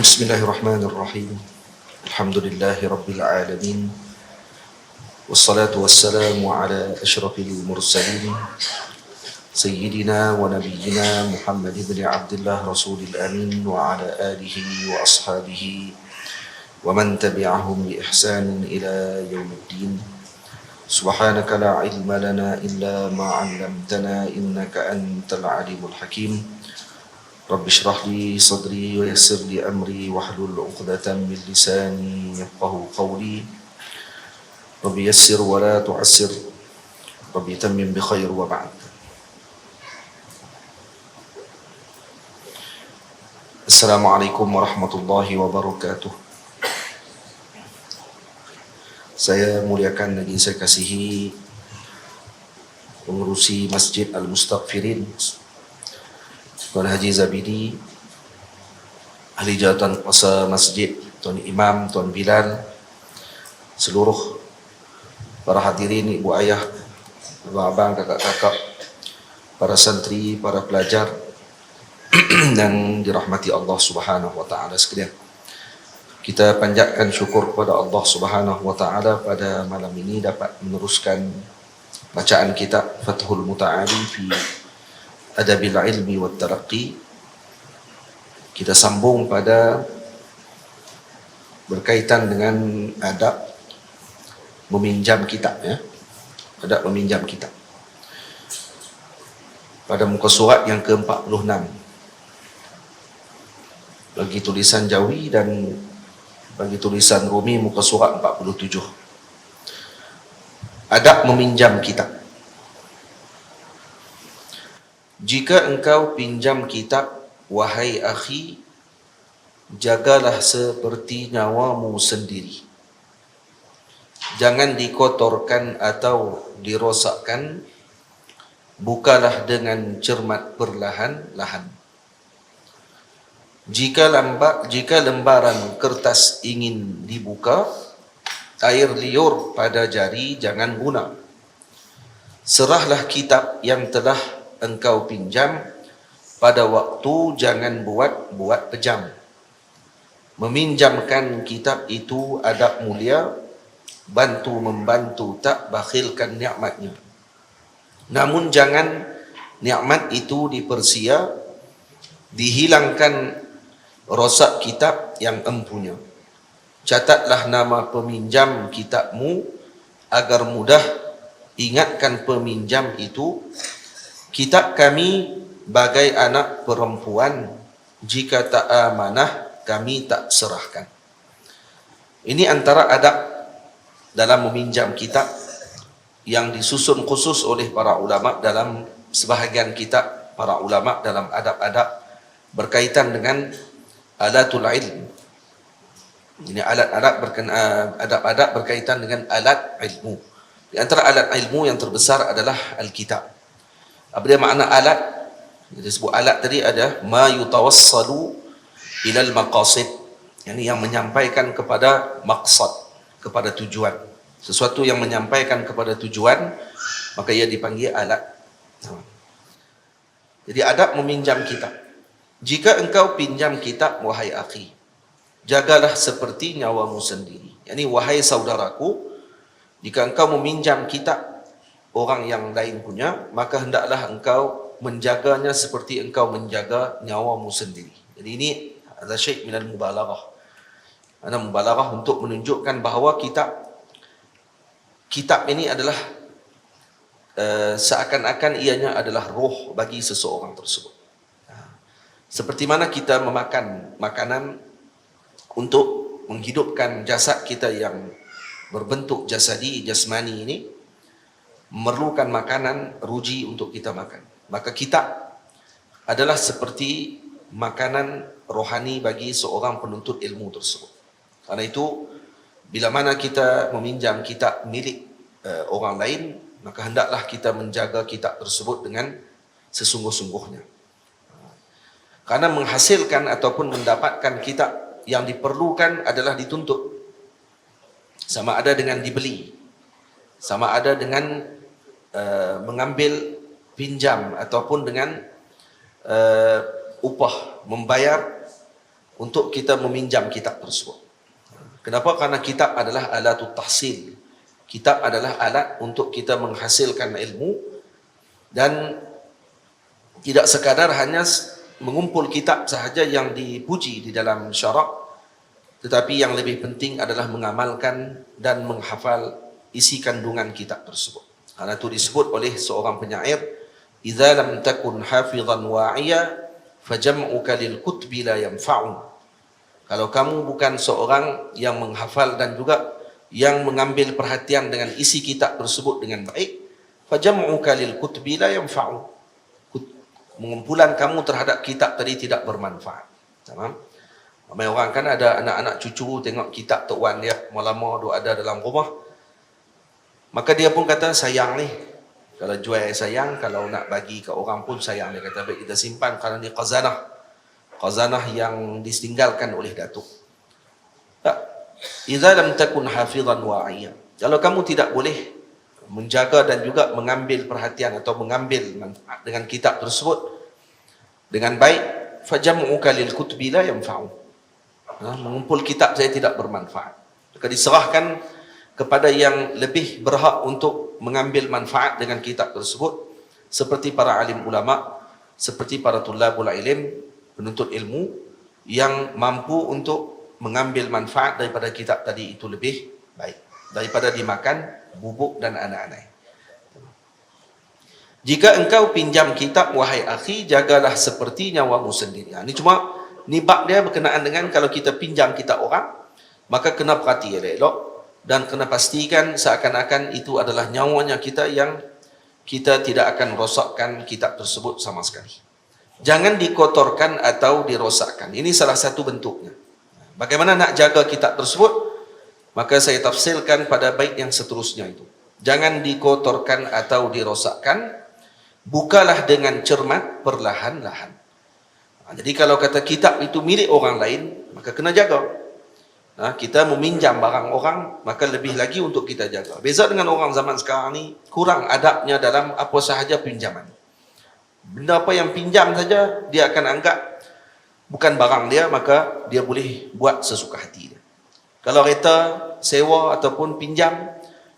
Bismillahirrahmanirrahim. Alhamdulillahi Rabbil Alamin. Wassalatu wassalamu ala ashrafil mursalin Sayyidina wa nabiyyina Muhammad ibn Abdullah Rasulil Amin wa ala alihi wa ashabihi wa man tabi'ahum bi ihsanin ila yaumiddin. Subhanaka la ilma lana illa ma 'allamtana innaka antal alimul hakim. Rabbi shrah li sadri wa yassir li amri wahlul 'uqdatam min lisani yafqahu qawli. Rabbi yassir wa la tu'assir. Rabbi tammim bi khair wa ba'd. Assalamualaikum warahmatullahi wabarakatuh. Saya muliakan lagi saya kasihi pengurusi Masjid Al-Mustaghfirin Tuan Haji Zabidi, ahli jawatan kuasa masjid, Tuan Imam, Tuan Bilal, seluruh para hadirin, ibu ayah, abang-abang, kakak-kakak, para santri, para pelajar dan dirahmati Allah Subhanahu wa taala sekalian. Kita panjatkan syukur kepada Allah Subhanahu wa taala pada malam ini dapat meneruskan bacaan kitab Fathul Muta'ali fi Adabil Ilmi wat Taraqqi. Kita sambung pada berkaitan dengan adab meminjam kitab, ya. Adab meminjam kitab. Pada muka surat yang ke-46 bagi tulisan Jawi dan bagi tulisan Rumi muka surat 47. Adab meminjam kitab. Jika engkau pinjam kitab, wahai akhi, jagalah seperti nyawamu sendiri. Jangan dikotorkan atau dirosakkan. Bukalah dengan cermat perlahan-lahan. Jika lembaran kertas ingin dibuka, air liur pada jari jangan guna. Serahlah kitab yang telah engkau pinjam pada waktu, jangan buat pejam. Meminjamkan kitab itu adab mulia, bantu membantu tak bakhilkan nikmatnya. Namun jangan nikmat itu dipersia, dihilangkan rosak kitab yang empunya. Catatlah nama peminjam kitabmu agar mudah ingatkan peminjam itu. Kitab kami bagai anak perempuan, jika tak amanah kami tak serahkan. Ini antara adab dalam meminjam kitab yang disusun khusus oleh para ulama dalam sebahagian kitab para ulama dalam adab-adab berkaitan dengan alatul ilm. Ini adab-adab berkaitan dengan alat ilmu. Di antara alat ilmu yang terbesar adalah Alkitab. Apa dia makna alat? Dia sebut alat tadi ada ma yutawassalu ilal maqasid, yang menyampaikan kepada maksad, kepada tujuan. Sesuatu yang menyampaikan kepada tujuan, maka ia dipanggil alat. Jadi adab meminjam kitab. Jika engkau pinjam kitab, wahai akhi, jagalah seperti nyawamu sendiri. Wahai saudaraku, jika engkau meminjam kitab orang yang lain punya, maka hendaklah engkau menjaganya seperti engkau menjaga nyawamu sendiri. Jadi ini ada syai' minal mubalaghah. Ada mubalaghah untuk menunjukkan bahawa kitab ini adalah seakan-akan ianya adalah roh bagi seseorang tersebut. Seperti mana kita memakan makanan untuk menghidupkan jasad kita yang berbentuk jasadi, jasmani ini, memerlukan makanan ruji untuk kita makan. Maka kitab adalah seperti makanan rohani bagi seorang penuntut ilmu tersebut. Karena itu, bila mana kita meminjam kitab milik orang lain, maka hendaklah kita menjaga kitab tersebut dengan sesungguh-sungguhnya. Karena menghasilkan ataupun mendapatkan kitab yang diperlukan adalah dituntut. Sama ada dengan dibeli, sama ada dengan mengambil pinjam, ataupun dengan upah, membayar untuk kita meminjam kitab tersebut. Kenapa? Karena kitab adalah alatut tahsil. Kitab adalah alat untuk kita menghasilkan ilmu, dan tidak sekadar hanya mengumpul kitab sahaja yang dipuji di dalam syarak, tetapi yang lebih penting adalah mengamalkan dan menghafal isi kandungan kitab tersebut. Karena itu disebut oleh seorang penyair, "Idza lam takun hafizan wa'iya fajam'uka lil kutbi la yanfa'u." Kalau kamu bukan seorang yang menghafal dan juga yang mengambil perhatian dengan isi kitab tersebut dengan baik, fajam'uka lil kutbi la yanfa'u. Pengumpulan kamu terhadap kitab tadi tidak bermanfaat. Tamam? Ramai orang kan ada anak-anak cucu tengok kitab Tok Wan dia lama-lama duk ada dalam rumah. Maka dia pun kata sayang ni. Kalau jual sayang, kalau nak bagi ke orang pun sayang. Dia kata baik kita simpan kerana dia khazanah. Khazanah yang ditinggalkan oleh datuk. Tak. Idza lam takun hafizan wa'iyya. Kalau kamu tidak boleh menjaga dan juga mengambil perhatian atau mengambil manfaat dengan kitab tersebut dengan baik, fajam'uka lil kutbi la yanfa'u. Mengumpul kitab saya tidak bermanfaat. Maka diserahkan kepada yang lebih berhak untuk mengambil manfaat dengan kitab tersebut, seperti para alim ulama, seperti para tulabul ilm, penuntut ilmu yang mampu untuk mengambil manfaat daripada kitab tadi itu lebih baik daripada dimakan bubuk dan anak-anak. Jika engkau pinjam kitab, wahai akhi, jagalah seperti nyawamu sendiri. Ini cuma, ni bab dia berkenaan dengan kalau kita pinjam kitab orang, maka kena perhati elok-elok dan kena pastikan seakan-akan itu adalah nyawanya kita, yang kita tidak akan rosakkan kitab tersebut sama sekali. Jangan dikotorkan atau dirosakkan. Ini salah satu bentuknya. Bagaimana nak jaga kitab tersebut? Maka saya tafsirkan pada bait yang seterusnya itu. Jangan dikotorkan atau dirosakkan, bukalah dengan cermat perlahan-lahan. Jadi kalau kata kitab itu milik orang lain, maka kena jaga. Kita meminjam barang orang, maka lebih lagi untuk kita jaga. Beza dengan orang zaman sekarang ni, kurang adabnya dalam apa sahaja pinjaman. Benda apa yang pinjam saja, dia akan anggap bukan barang dia, maka dia boleh buat sesuka hati dia. Kalau kereta sewa ataupun pinjam,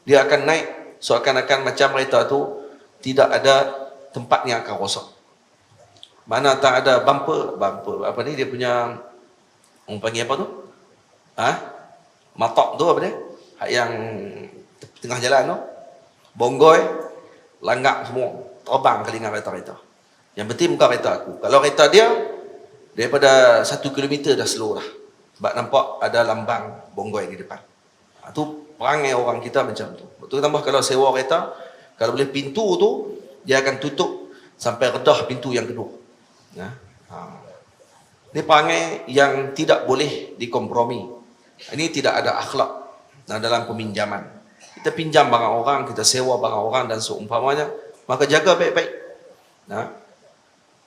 dia akan naik seakan-akan macam kereta tu tidak ada tempat yang akan rosak. Mana tak ada bumper, apa ni dia punya, orang panggil apa tu? Matok tu apa dia? Yang tengah jalan tu, bonggoi, langgak semua, terbang kelingan kereta-kereta. Yang penting bukan kereta aku. Kalau kereta dia, daripada 1 kilometer dah slow dah. Sebab nampak ada lambang bonggoi di depan. Itu perangai orang kita macam tu. Betul, tambah kalau sewa kereta, kalau boleh pintu tu, dia akan tutup sampai redah pintu yang kedua. Ini perangai yang tidak boleh dikompromi. Ini tidak ada akhlak dalam peminjaman. Kita pinjam barang orang, kita sewa barang orang dan seumpamanya, maka jaga baik-baik.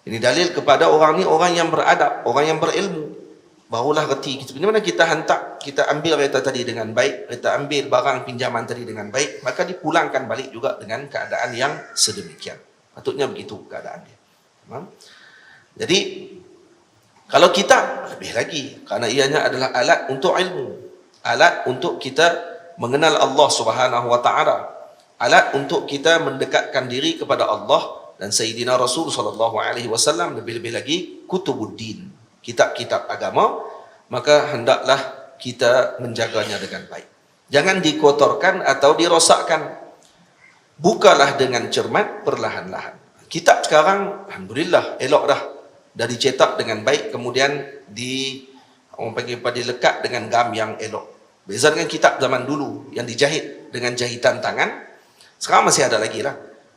Ini dalil kepada orang ni orang yang beradab, orang yang berilmu. Barulah reti kita. Bagaimana kita hantar, kita ambil kereta tadi dengan baik, kita ambil barang pinjaman tadi dengan baik, maka dipulangkan balik juga dengan keadaan yang sedemikian. Patutnya begitu keadaan dia. Jadi kalau kita lebih lagi, kerana ianya adalah alat untuk ilmu, alat untuk kita mengenal Allah Subhanahu wa taala, alat untuk kita mendekatkan diri kepada Allah dan Sayyidina Rasul sallallahu alaihi wasallam, lebih-lebih lagi kutubuddin, kitab-kitab agama, maka hendaklah kita menjaganya dengan baik. Jangan dikotorkan atau dirosakkan. Bukalah dengan cermat perlahan-lahan. Kitab sekarang alhamdulillah elok dah dicetak dengan baik, kemudian orang panggil dilekat dengan gam yang elok. Beza dengan kitab zaman dulu yang dijahit dengan jahitan tangan. Sekarang masih ada lagi lah.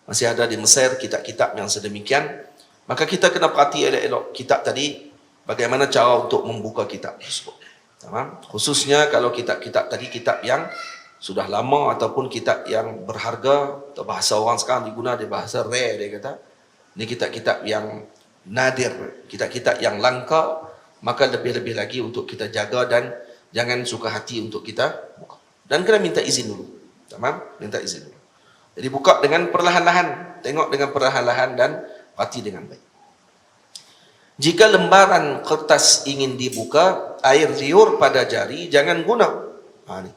Masih ada di Mesir kitab-kitab yang sedemikian. Maka kita kena perhati elok-elok kitab tadi, bagaimana cara untuk membuka kitab tersebut. Khususnya kalau kitab-kitab tadi kitab yang sudah lama ataupun kitab yang berharga, atau bahasa orang sekarang diguna di bahasa rare, dia kata. Ini kitab-kitab yang nadir, kitab-kitab yang langka, maka lebih-lebih lagi untuk kita jaga dan jangan suka hati untuk kita buka. Dan kena minta izin dulu. Minta izin dulu. Jadi buka dengan perlahan-lahan, tengok dengan perlahan-lahan dan hati dengan baik. Jika lembaran kertas ingin dibuka, air liur pada jari jangan guna. Ni.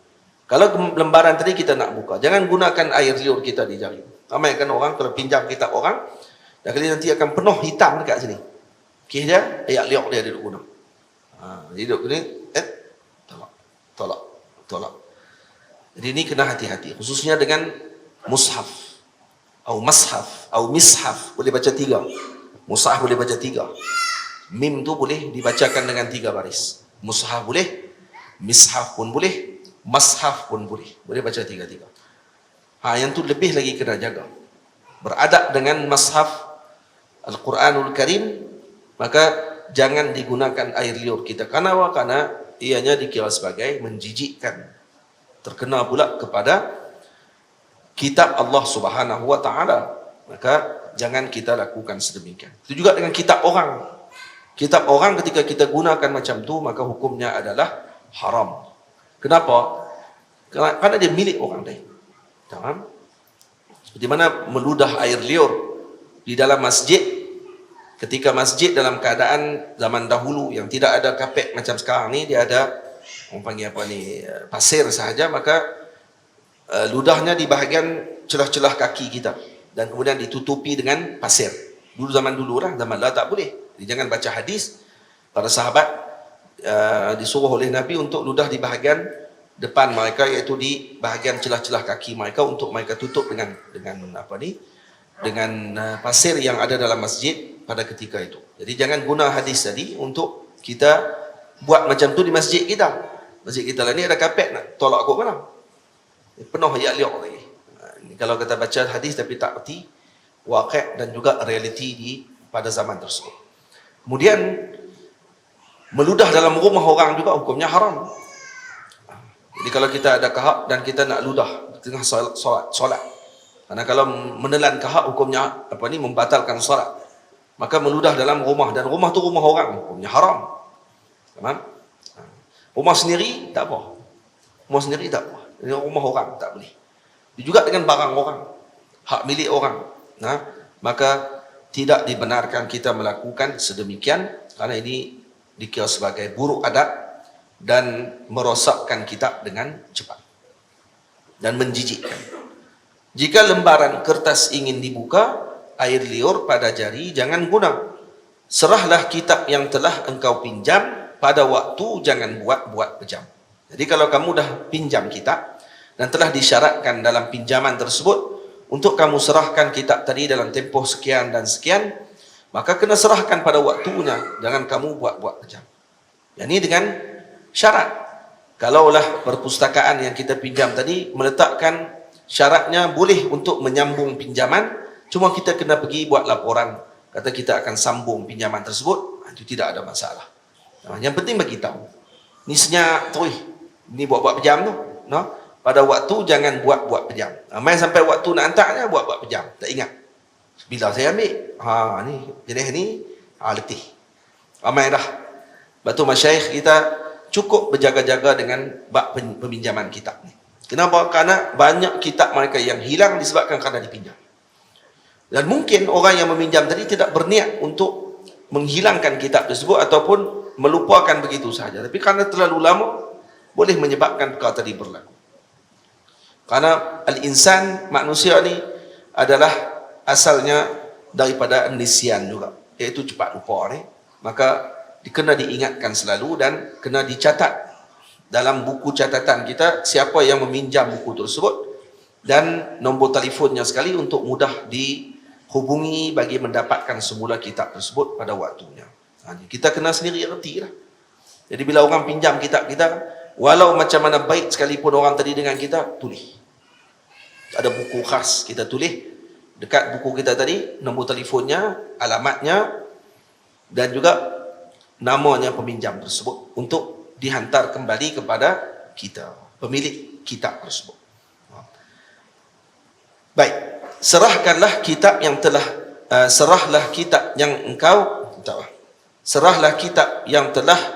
Kalau lembaran tadi kita nak buka, jangan gunakan air liur kita di jari. Ramai kan orang kalau pinjam kitab orang, dah kali nanti akan penuh hitam dekat sini. Kis dia, air liur dia duduk guna. Duduk ni, tolak. Jadi ini kena hati-hati, khususnya dengan mushaf, atau mashaf, atau mishaf, boleh baca 3. Mushaf boleh baca 3. Mim tu boleh dibacakan dengan 3 baris. Mushaf boleh, mishaf pun boleh, mashaf pun boleh. Boleh baca 3-3. Yang tu lebih lagi kena jaga. Beradab dengan mashaf Al-Quranul Karim, maka jangan digunakan air liur kita. Karena ianya dikira sebagai menjijikkan. Terkena pula kepada kitab Allah Subhanahu wa taala. Maka jangan kita lakukan sedemikian. Itu juga dengan kitab orang. Kitab orang ketika kita gunakan macam tu, maka hukumnya adalah haram. Kenapa? Karena dia milik orang lain. Faham? Seperti mana meludah air liur di dalam masjid, ketika masjid dalam keadaan zaman dahulu yang tidak ada kapet macam sekarang ni, dia ada orang panggil apa ni, pasir sahaja, maka ludahnya di bahagian celah-celah kaki kita dan kemudian ditutupi dengan pasir. Dulu zaman dulu lah, zaman lah tak boleh. Jadi jangan baca hadis, para sahabat disuruh oleh Nabi untuk ludah di bahagian depan mereka, iaitu di bahagian celah-celah kaki mereka, untuk mereka tutup dengan pasir yang ada dalam masjid pada ketika itu. Jadi jangan guna hadis tadi untuk kita buat macam tu di masjid kita. Masjid kita lah ni ada kapet, nak tolak kot mana? Penuh ayat liur lagi. Kalau kita baca hadis tapi tak erti waqi' dan juga realiti pada zaman tersebut. Kemudian meludah dalam rumah orang juga hukumnya haram. Jadi kalau kita ada kahak dan kita nak ludah di tengah solat. Karena kalau menelan kahak hukumnya membatalkan solat. Maka meludah dalam rumah, dan rumah tu rumah orang, hukumnya haram. Faham? Rumah sendiri tak apa. Rumah sendiri tak apa. Ini rumah orang tak boleh. Juga dengan barang orang, hak milik orang. Maka tidak dibenarkan kita melakukan sedemikian, karena ini dikira sebagai buruk adab dan merosakkan kitab dengan cepat dan menjijikkan. Jika lembaran kertas ingin dibuka, air liur pada jari jangan guna. Serahlah kitab yang telah engkau pinjam pada waktu, jangan buat pejam. Jadi kalau kamu dah pinjam kitab dan telah disyaratkan dalam pinjaman tersebut untuk kamu serahkan kitab tadi dalam tempoh sekian dan sekian, maka kena serahkan pada waktunya, jangan kamu buat pejam. Yang ini dengan syarat. Kalaulah perpustakaan yang kita pinjam tadi meletakkan syaratnya boleh untuk menyambung pinjaman, cuma kita kena pergi buat laporan, kata kita akan sambung pinjaman tersebut, itu tidak ada masalah. Yang penting bagi tahu. Ni senyap tu, ni buat pejam tu. Pada waktu jangan buat pejam. Main sampai waktu nak hantarnya buat pejam, tak ingat. Bila saya ambil, ni jenis ni letih. Ramai dah. Batu masyayikh kita cukup berjaga-jaga dengan bab peminjaman kitab ni. Kenapa? Karena banyak kitab mereka yang hilang disebabkan kerana dipinjam. Dan mungkin orang yang meminjam tadi tidak berniat untuk menghilangkan kitab tersebut ataupun melupakan begitu sahaja. Tapi kerana terlalu lama, boleh menyebabkan perkara tadi berlaku. Karena al-insan, manusia ni adalah asalnya daripada nisyan juga, iaitu cepat lupa ni. Maka kena diingatkan selalu dan kena dicatat dalam buku catatan kita siapa yang meminjam buku tersebut dan nombor telefonnya sekali untuk mudah dihubungi bagi mendapatkan semula kitab tersebut pada waktunya. Kita kena sendiri erti lah. Jadi bila orang pinjam kitab kita, walau macam mana baik sekalipun orang tadi dengan kita, tulis. Ada buku khas kita tulis dekat buku kita tadi, nombor telefonnya, alamatnya dan juga namanya peminjam tersebut untuk dihantar kembali kepada kita, pemilik kitab tersebut. Baik, serahlah kitab yang telah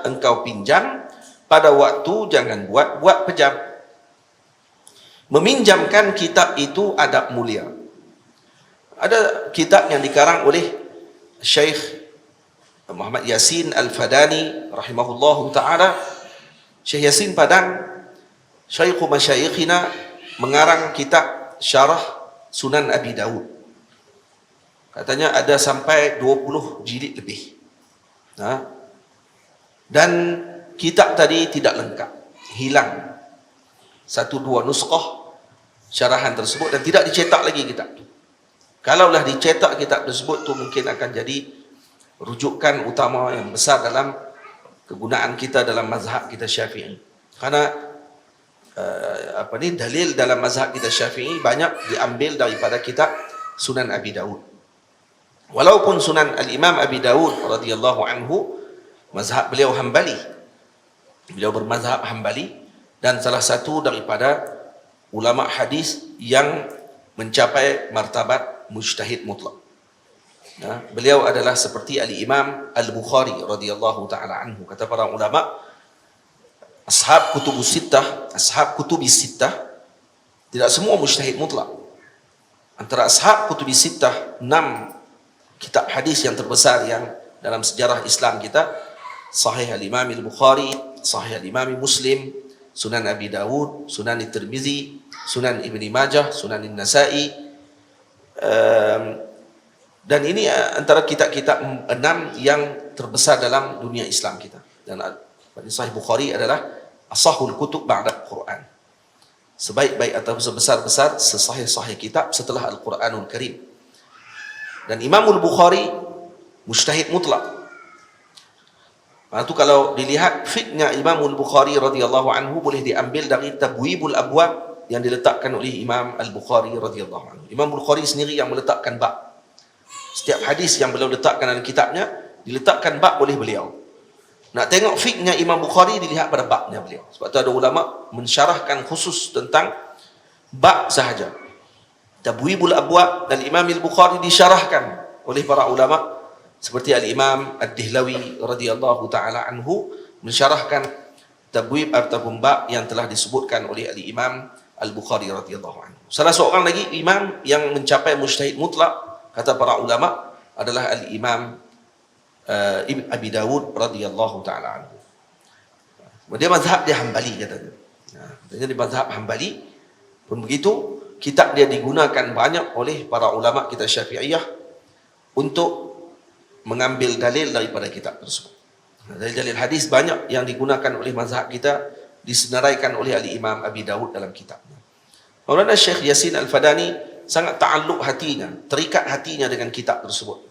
engkau pinjam pada waktu, jangan buat pejam. Meminjamkan kitab itu adab mulia. Ada kitab yang dikarang oleh Syekh Muhammad Yasin Al-Fadani rahimahullahu ta'ala. Syekh Yasin Padang, Syaikhu Masyayikhina, mengarang kitab syarah Sunan Abi Dawud. Katanya ada sampai 20 jilid lebih. Dan kitab tadi tidak lengkap, hilang 1-2 nuskhah syarahan tersebut dan tidak dicetak lagi kitab itu. Kalaulah dicetak kitab tersebut tu mungkin akan jadi rujukan utama yang besar dalam kegunaan kita dalam mazhab kita Syafi'i. Karena dalil dalam mazhab kita Syafi'i banyak diambil daripada kitab Sunan Abi Dawud. Walaupun Sunan Al-Imam Abi Dawud radhiyallahu anhu mazhab beliau Hambali. Beliau bermazhab Hambali dan salah satu daripada ulama hadis yang mencapai martabat mujtahid mutlak. Beliau adalah seperti Al-Imam Al-Bukhari radhiyallahu taala anhu. Kata para ulama, ashab kutubus sittah tidak semua mujtahid mutlak. Antara ashab kutubus sittah 6 kitab hadis yang terbesar yang dalam sejarah Islam kita, Sahih Al-Imam Al-Bukhari, Sahih Al-Imam Muslim, Sunan Abi Dawud, Sunan Tirmizi, Sunan Ibni Majah, Sunan Nasai, dan ini antara kitab-kitab 6 yang terbesar dalam dunia Islam kita. Dan Sahih Bukhari adalah asahul kutub ba'da Quran. Sebaik-baik atau sebesar-besar sesahih-sahih kitab setelah Al-Quranul Karim. Dan Imamul Bukhari mujtahid mutlak. Itu kalau dilihat fiknya Imamul Bukhari radhiyallahu anhu boleh diambil dari Tabwibul Abwab yang diletakkan oleh Imam Al-Bukhari radhiyallahu anhu. Imam Bukhari sendiri yang meletakkan bab. Setiap hadis yang beliau letakkan dalam kitabnya diletakkan bab oleh beliau. Nak tengok fiknya Imam Bukhari dilihat pada babnya beliau. Sebab tu ada ulama mensyarahkan khusus tentang bab sahaja. Tabwibul Abwab dan Imam Al-Bukhari disyarahkan oleh para ulama seperti Al-Imam Ad-Dihlawi radhiyallahu taala anhu mensyarahkan tabwib ataupun bab yang telah disebutkan oleh Al-Imam Al-Bukhari radhiyallahu anhu. Salah seorang lagi imam yang mencapai mujtahid mutlak kata para ulama adalah Al-Imam Ibn Abi Dawud radhiyallahu taala anhu. Dia mazhab dia Hambali katanya. Katanya di mazhab Hambali pun begitu, kitab dia digunakan banyak oleh para ulama kita Syafi'iyah untuk mengambil dalil daripada kitab tersebut. Dalil-dalil hadis banyak yang digunakan oleh mazhab kita disenaraikan oleh Al-Imam Abi Dawud dalam kitabnya. Maulana Syekh Yasin Al-Fadani sangat ta'alluq hatinya, terikat hatinya dengan kitab tersebut.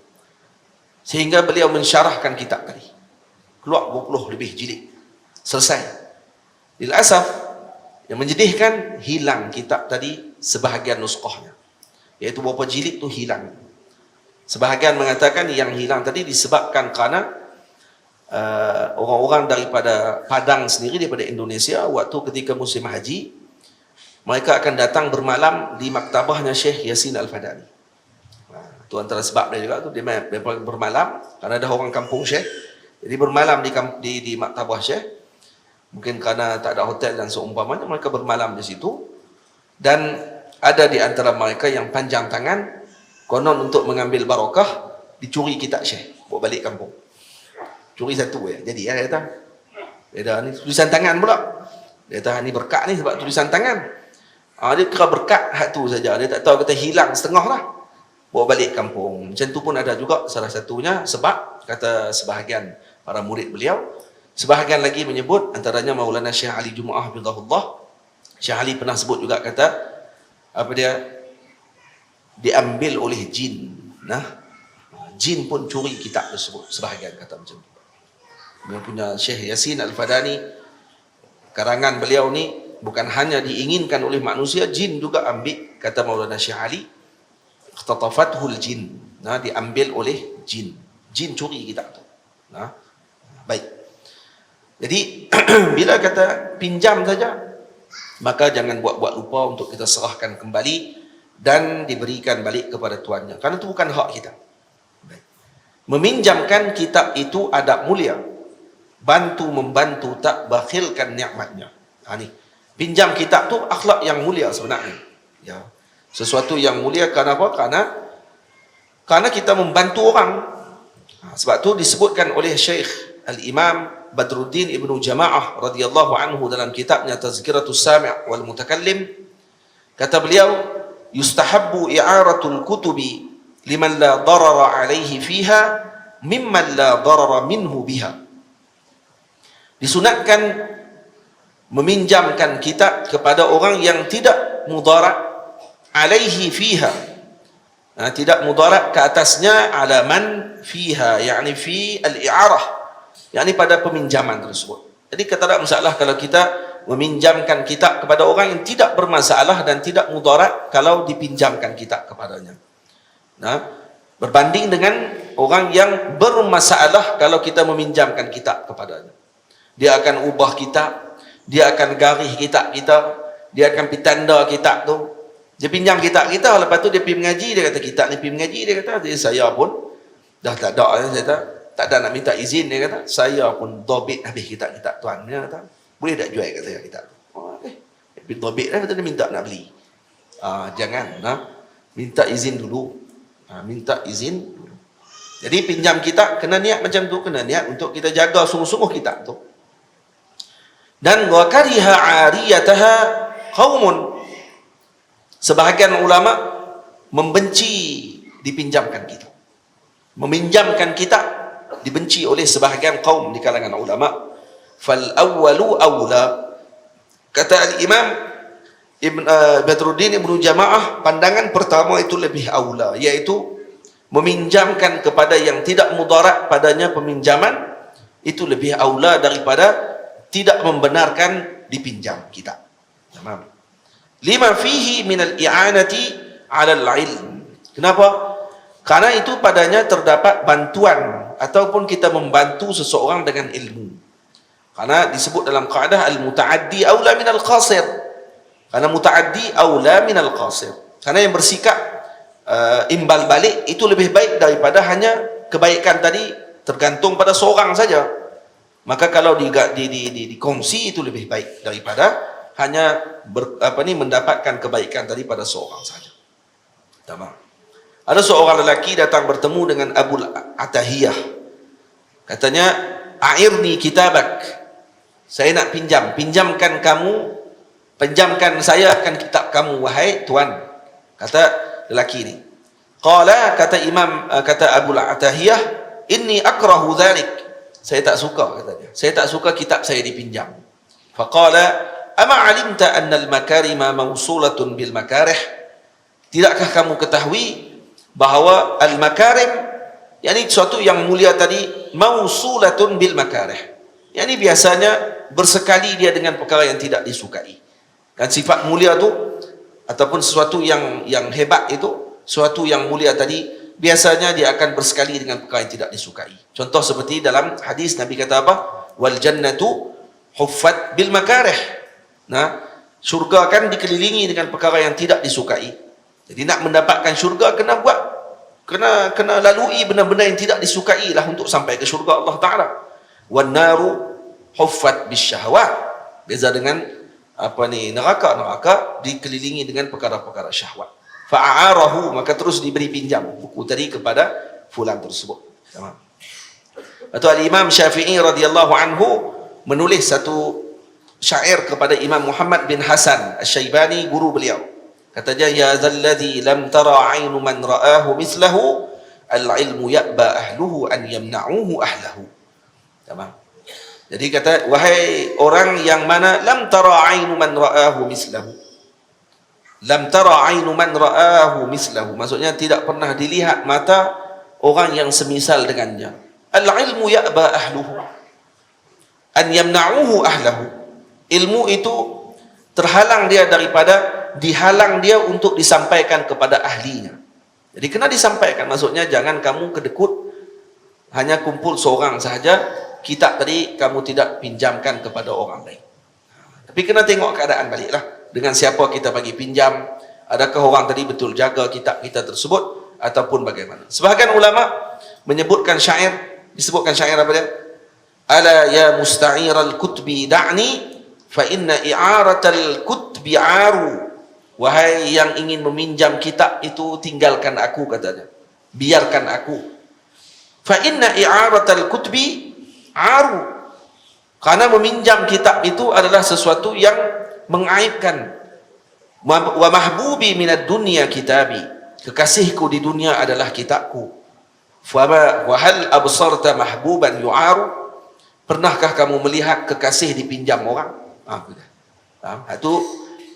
Sehingga beliau mensyarahkan kitab tadi. Keluar 20 lebih jilid. Selesai. Dilasaf, yang menyedihkan, hilang kitab tadi sebahagian nuskhahnya. Iaitu beberapa jilid tu hilang. Sebahagian mengatakan yang hilang tadi disebabkan kerana orang-orang daripada Padang sendiri, daripada Indonesia, waktu ketika musim haji, mereka akan datang bermalam di maktabahnya Syekh Yasin Al-Fadani. Itu antara sebab dia juga tu, dia bermalam kerana ada orang kampung Syekh. Jadi bermalam di maktabah Syekh. Mungkin kerana tak ada hotel dan seumpamanya, mereka bermalam di situ. Dan ada di antara mereka yang panjang tangan, konon untuk mengambil barakah, dicuri kitab Syekh, bawa balik kampung. Curi satu ya. Jadi dia kata, dia dah ni tulisan tangan pula. Dia kata ni berkat ni sebab tulisan tangan. Dia kira berkat hak tu saja. Dia tak tahu kata hilang setengah lah. Bawa balik kampung. Macam tu pun ada juga salah satunya sebab kata sebahagian para murid beliau. Sebahagian lagi menyebut antaranya Maulana Syekh Ali Jumaah hafizahullah. Syekh Ali pernah sebut juga kata apa dia diambil oleh jin. Jin pun curi kitab tersebut. Sebahagian kata macam tu. Dia punya Syekh Yasin Al-Fadani, karangan beliau ni bukan hanya diinginkan oleh manusia, jin juga ambil, kata Maulana Syekh Ali, ikhtatafathul jin, diambil oleh jin. Jin curi kitab tu. Baik. Jadi bila kata pinjam saja, maka jangan buat-buat lupa untuk kita serahkan kembali dan diberikan balik kepada tuannya. Kerana itu bukan hak kita. Baik. Meminjamkan kitab itu adab mulia. Bantu membantu, tak bakhilkan nikmatnya. Ni pinjam kitab tu akhlak yang mulia sebenarnya. Ya. Sesuatu yang mulia kerana apa? Kerana kita membantu orang. Sebab tu disebutkan oleh Syekh Al-Imam Badruddin Ibnu Jama'ah radhiyallahu anhu dalam kitabnya Tazkiratus Sami' wal Mutakallim, kata beliau, yustahabbu i'aratul kutubi liman la darara alaihi fiha mimman la darara minhu biha. Disunatkan meminjamkan kitab kepada orang yang tidak mudarat alaihi fiha, tidak mudarat ke atasnya, ala man fiha, yakni fi al-i'arah, yakni pada peminjaman tersebut. Jadi kata tak masalah kalau kita meminjamkan kitab kepada orang yang tidak bermasalah dan tidak mudarat kalau dipinjamkan kitab kepadanya. Berbanding dengan orang yang bermasalah kalau kita meminjamkan kitab kepadanya. Dia akan ubah kitab, dia akan garih kitab kita, dia akan pergi tanda kitab tu. Dia pinjam kitab kita, lepas tu dia pergi mengaji, dia kata kitab ni pergi mengaji, dia kata saya pun dah tak ada, tak ada nak minta izin, dia kata saya pun dobit habis kitab-kitab tuan. Dia kata boleh tak jual kat saya kitab tu? Dia dobit dah, kata dia minta nak beli. Jangan, minta izin dulu. Minta izin dulu. Jadi pinjam kitab kena niat macam tu, kena niat untuk kita jaga sungguh-sungguh kitab tu. Dan wa kariha 'ariyataha qaumun, sebahagian ulama membenci dipinjamkan kitab. Meminjamkan kitab dibenci oleh sebahagian kaum di kalangan ulama. Fal awwalu aula, kata al-Imam Badruddin Ibnu Jama'ah, pandangan pertama itu lebih aula, iaitu meminjamkan kepada yang tidak mudarat padanya peminjaman itu lebih aula daripada tidak membenarkan dipinjam kitab. Tamam. Lima fihi min al-i'anati 'ala al-'ilm. Kenapa? Karena itu padanya terdapat bantuan ataupun kita membantu seseorang dengan ilmu. Karena disebut dalam kaedah al-muta'addi aula min al-qasir. Karena muta'addi aula min al-qasir. Karena yang bersikap imbal balik itu lebih baik daripada hanya kebaikan tadi tergantung pada seorang saja. Maka kalau dikongsi itu lebih baik daripada hanya mendapatkan kebaikan daripada seorang saja. Tamam. Ada seorang lelaki datang bertemu dengan Abu Atahiyah. Katanya, "A'irni kitabak." Saya nak pinjamkan saya akan kitab kamu wahai tuan. Kata lelaki ini. Qala, kata Abu Atahiyah, "Inni akrahu dhalik." Saya tak suka, kata dia. Saya tak suka kitab saya dipinjam. Faqala, "Ama 'alimta anna al-makarima mawsulatun bil makarih?" Tidakkah kamu ketahui bahawa al-makarim, yakni sesuatu yang mulia tadi, mawsulatun bil makarih, yakni biasanya bersekali dia dengan perkara yang tidak disukai. Dan sifat mulia tu ataupun sesuatu yang hebat itu, sesuatu yang mulia tadi biasanya dia akan bersekali dengan perkara yang tidak disukai. Contoh seperti dalam hadis Nabi kata apa? Wal jannatu huffat bil makarih. Syurga kan dikelilingi dengan perkara yang tidak disukai. Jadi nak mendapatkan syurga kena lalui benda-benda yang tidak disukai lah untuk sampai ke syurga Allah Taala. Wan naru huffat bis syahwat. Beza dengan neraka dikelilingi dengan perkara-perkara syahwat. Fa'arahu, maka terus diberi pinjam buku tadi kepada fulan tersebut. Tamam. Atau al-Imam Syafi'i radhiyallahu anhu menulis satu syair kepada Imam Muhammad bin Hasan Asy-Syaibani, guru beliau. Katanya, "Ya dzalladzi lam tara 'ainu man ra'ahu mislahu, al-'ilmu ya'ba ahluhu an yamna'uhu ahlahu." Tamam. Jadi kata, wahai orang yang mana lam tara 'ainu man ra'ahu mislahu. Lam tara 'ainu man ra'ahu mislahu, maksudnya tidak pernah dilihat mata orang yang semisal dengannya. Al-ilmu ya'ba ahluhu an yamna'uhu ahlahu. Ilmu itu terhalang dia daripada dihalang dia untuk disampaikan kepada ahlinya. Jadi kena disampaikan, maksudnya jangan kamu kedekut hanya kumpul seorang sahaja, kitab tadi kamu tidak pinjamkan kepada orang lain. Tapi kena tengok keadaan baliklah. Dengan siapa kita bagi pinjam, adakah orang tadi betul jaga kitab kita tersebut ataupun bagaimana. Sebahagian ulama menyebutkan syair, disebutkan syair apa dia? Ala ya musta'iral kutbi da'ni fa inna i'aratal kutbi 'aru. Wahai yang ingin meminjam kitab itu tinggalkan aku, katanya. Biarkan aku. Fa inna i'aratal kutubi aru. Karena meminjam kitab itu adalah sesuatu yang mengaibkan. Wa mahbubi minad dunya kitabi. Kekasihku di dunia adalah kitabku. Wa hal absarta mahbuban yu'aru. Pernahkah kamu melihat kekasih dipinjam orang? Itu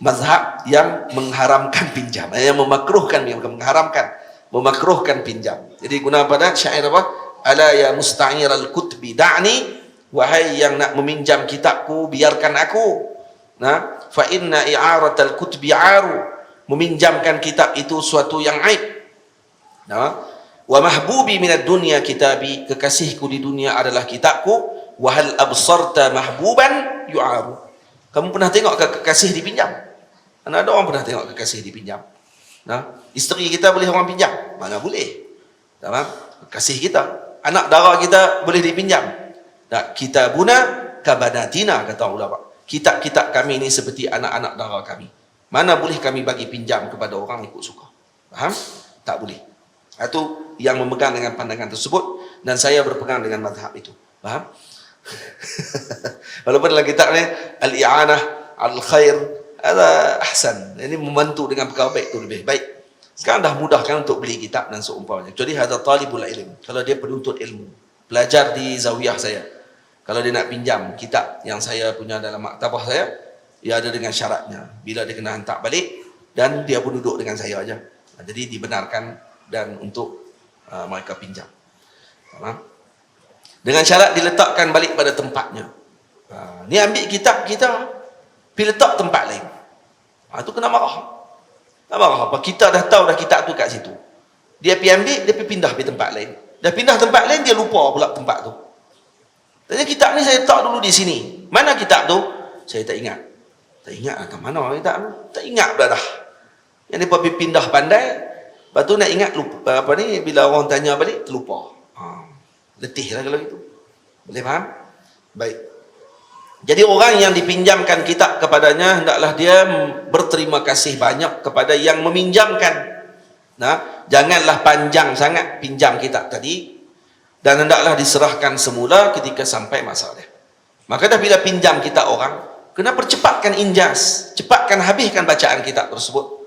mazhab yang mengharamkan pinjam, yang memakruhkan, yang memakruhkan pinjam. Jadi guna pada syair apa? Ala ya musta'iral kutbi da'ni, wahai yang nak meminjam kitabku, biarkan aku. Nah, fa inna i'aratal kutbi aru. Meminjamkan kitab itu suatu yang aib. Nah, wa mahbubi minad dunya kitabi. Kekasihku di dunia adalah kitabku. Wa hal absarta mahbuban yu'aru. Kamu pernah tengok kekasih dipinjam? Mana ada orang pernah tengok kekasih dipinjam? Nah, isteri kita boleh orang pinjam? Mana boleh? Tamam? Kekasih kita, anak dara kita boleh dipinjam. Nah, kitabuna kabanatina, kata ulama. Kitab-kitab kami ini seperti anak-anak dara kami. Mana boleh kami bagi pinjam kepada orang ikut suka? Faham? Tak boleh. Itu yang memegang dengan pandangan tersebut, dan saya berpegang dengan mazhab itu. Faham? Walaupun dalam kitab ni al-i'anah al-khair ada ahsan, ini membantu dengan perkara baik itu lebih baik. Sekarang dah mudahkan untuk beli kitab dan seumpamanya. Jadi ada talibul ilm, kalau dia penuntut ilmu, belajar di zawiyah saya, kalau dia nak pinjam kitab yang saya punya dalam maktabah saya, dia ada dengan syaratnya, bila dia kena hantar balik dan dia pun duduk dengan saya aja. Jadi dibenarkan dan untuk mereka pinjam. Dengan syarat diletakkan balik pada tempatnya. Ni ambil kitab kita, pergi letak tempat lain. Itu kena marah. Tak marah apa? Kita dah tahu dah kitab tu kat situ. Dia pergi ambil, dia pergi pindah pergi tempat lain. Dah pindah tempat lain, dia lupa pula tempat tu. Tanya kitab ni saya letak dulu di sini. Mana kitab tu? Saya tak ingat. Tak ingat lah ke mana kitab tu? Tak ingat pula dah. Yang dia pergi pindah pandai, lepas tu nak ingat lupa, apa ni, bila orang tanya balik, terlupa. Letih lah kalau gitu. Boleh faham? Baik. Jadi orang yang dipinjamkan kitab kepadanya, hendaklah dia berterima kasih banyak kepada yang meminjamkan. Nah, janganlah panjang sangat pinjam kitab tadi, dan hendaklah diserahkan semula ketika sampai masa dia. Maka dah bila pinjam kitab orang, kena percepatkan injas, cepatkan habiskan bacaan kitab tersebut.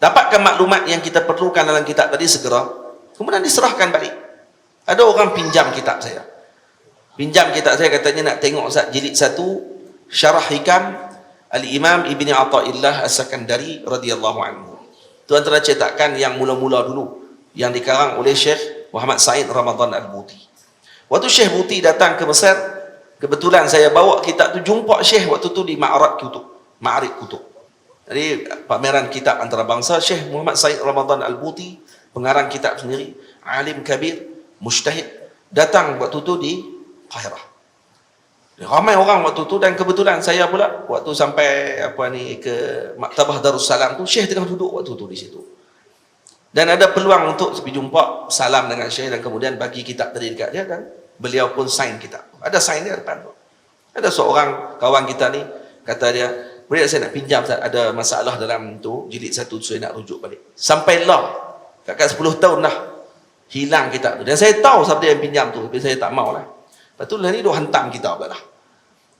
Dapatkan maklumat yang kita perlukan dalam kitab tadi segera, kemudian diserahkan balik. Ada orang pinjam kitab saya. Pinjam kitab saya, katanya nak tengok jilid 1 Syarah Hikam Al-Imam Ibni Athaillah As-Sakandari radhiyallahu anhu. Itu antara cetakan yang mula-mula dulu yang dikarang oleh Syekh Muhammad Said Ramadan Al-Buti. Waktu Syekh Buti datang ke Mesir, kebetulan saya bawa kitab tu jumpa Syekh waktu tu di Ma'rad Kutub. Jadi pameran kitab antarabangsa. Syekh Muhammad Said Ramadan Al-Buti, pengarang kitab sendiri, alim kabir, mujtahid, datang waktu tu di Qahirah. Ramai orang waktu tu, dan kebetulan saya pula waktu sampai ke Maktabah Darussalam tu, Syekh tengah duduk waktu tu di situ. Dan ada peluang untuk pergi jumpa, salam dengan Syekh, dan kemudian bagi kitab tadi dekat dia, dan beliau pun sign kitab. Ada sign dia depan tu. Ada seorang kawan kita ni, kata dia, boleh saya nak pinjam, ada masalah dalam tu, jilid 1 saya nak rujuk balik. Sampailah, kakak 10 tahun dah hilang kitab tu. Dan saya tahu siapa dia yang pinjam tu, tapi saya tak mau lah. Lepas tu lah ni duk hantam kita pula lah.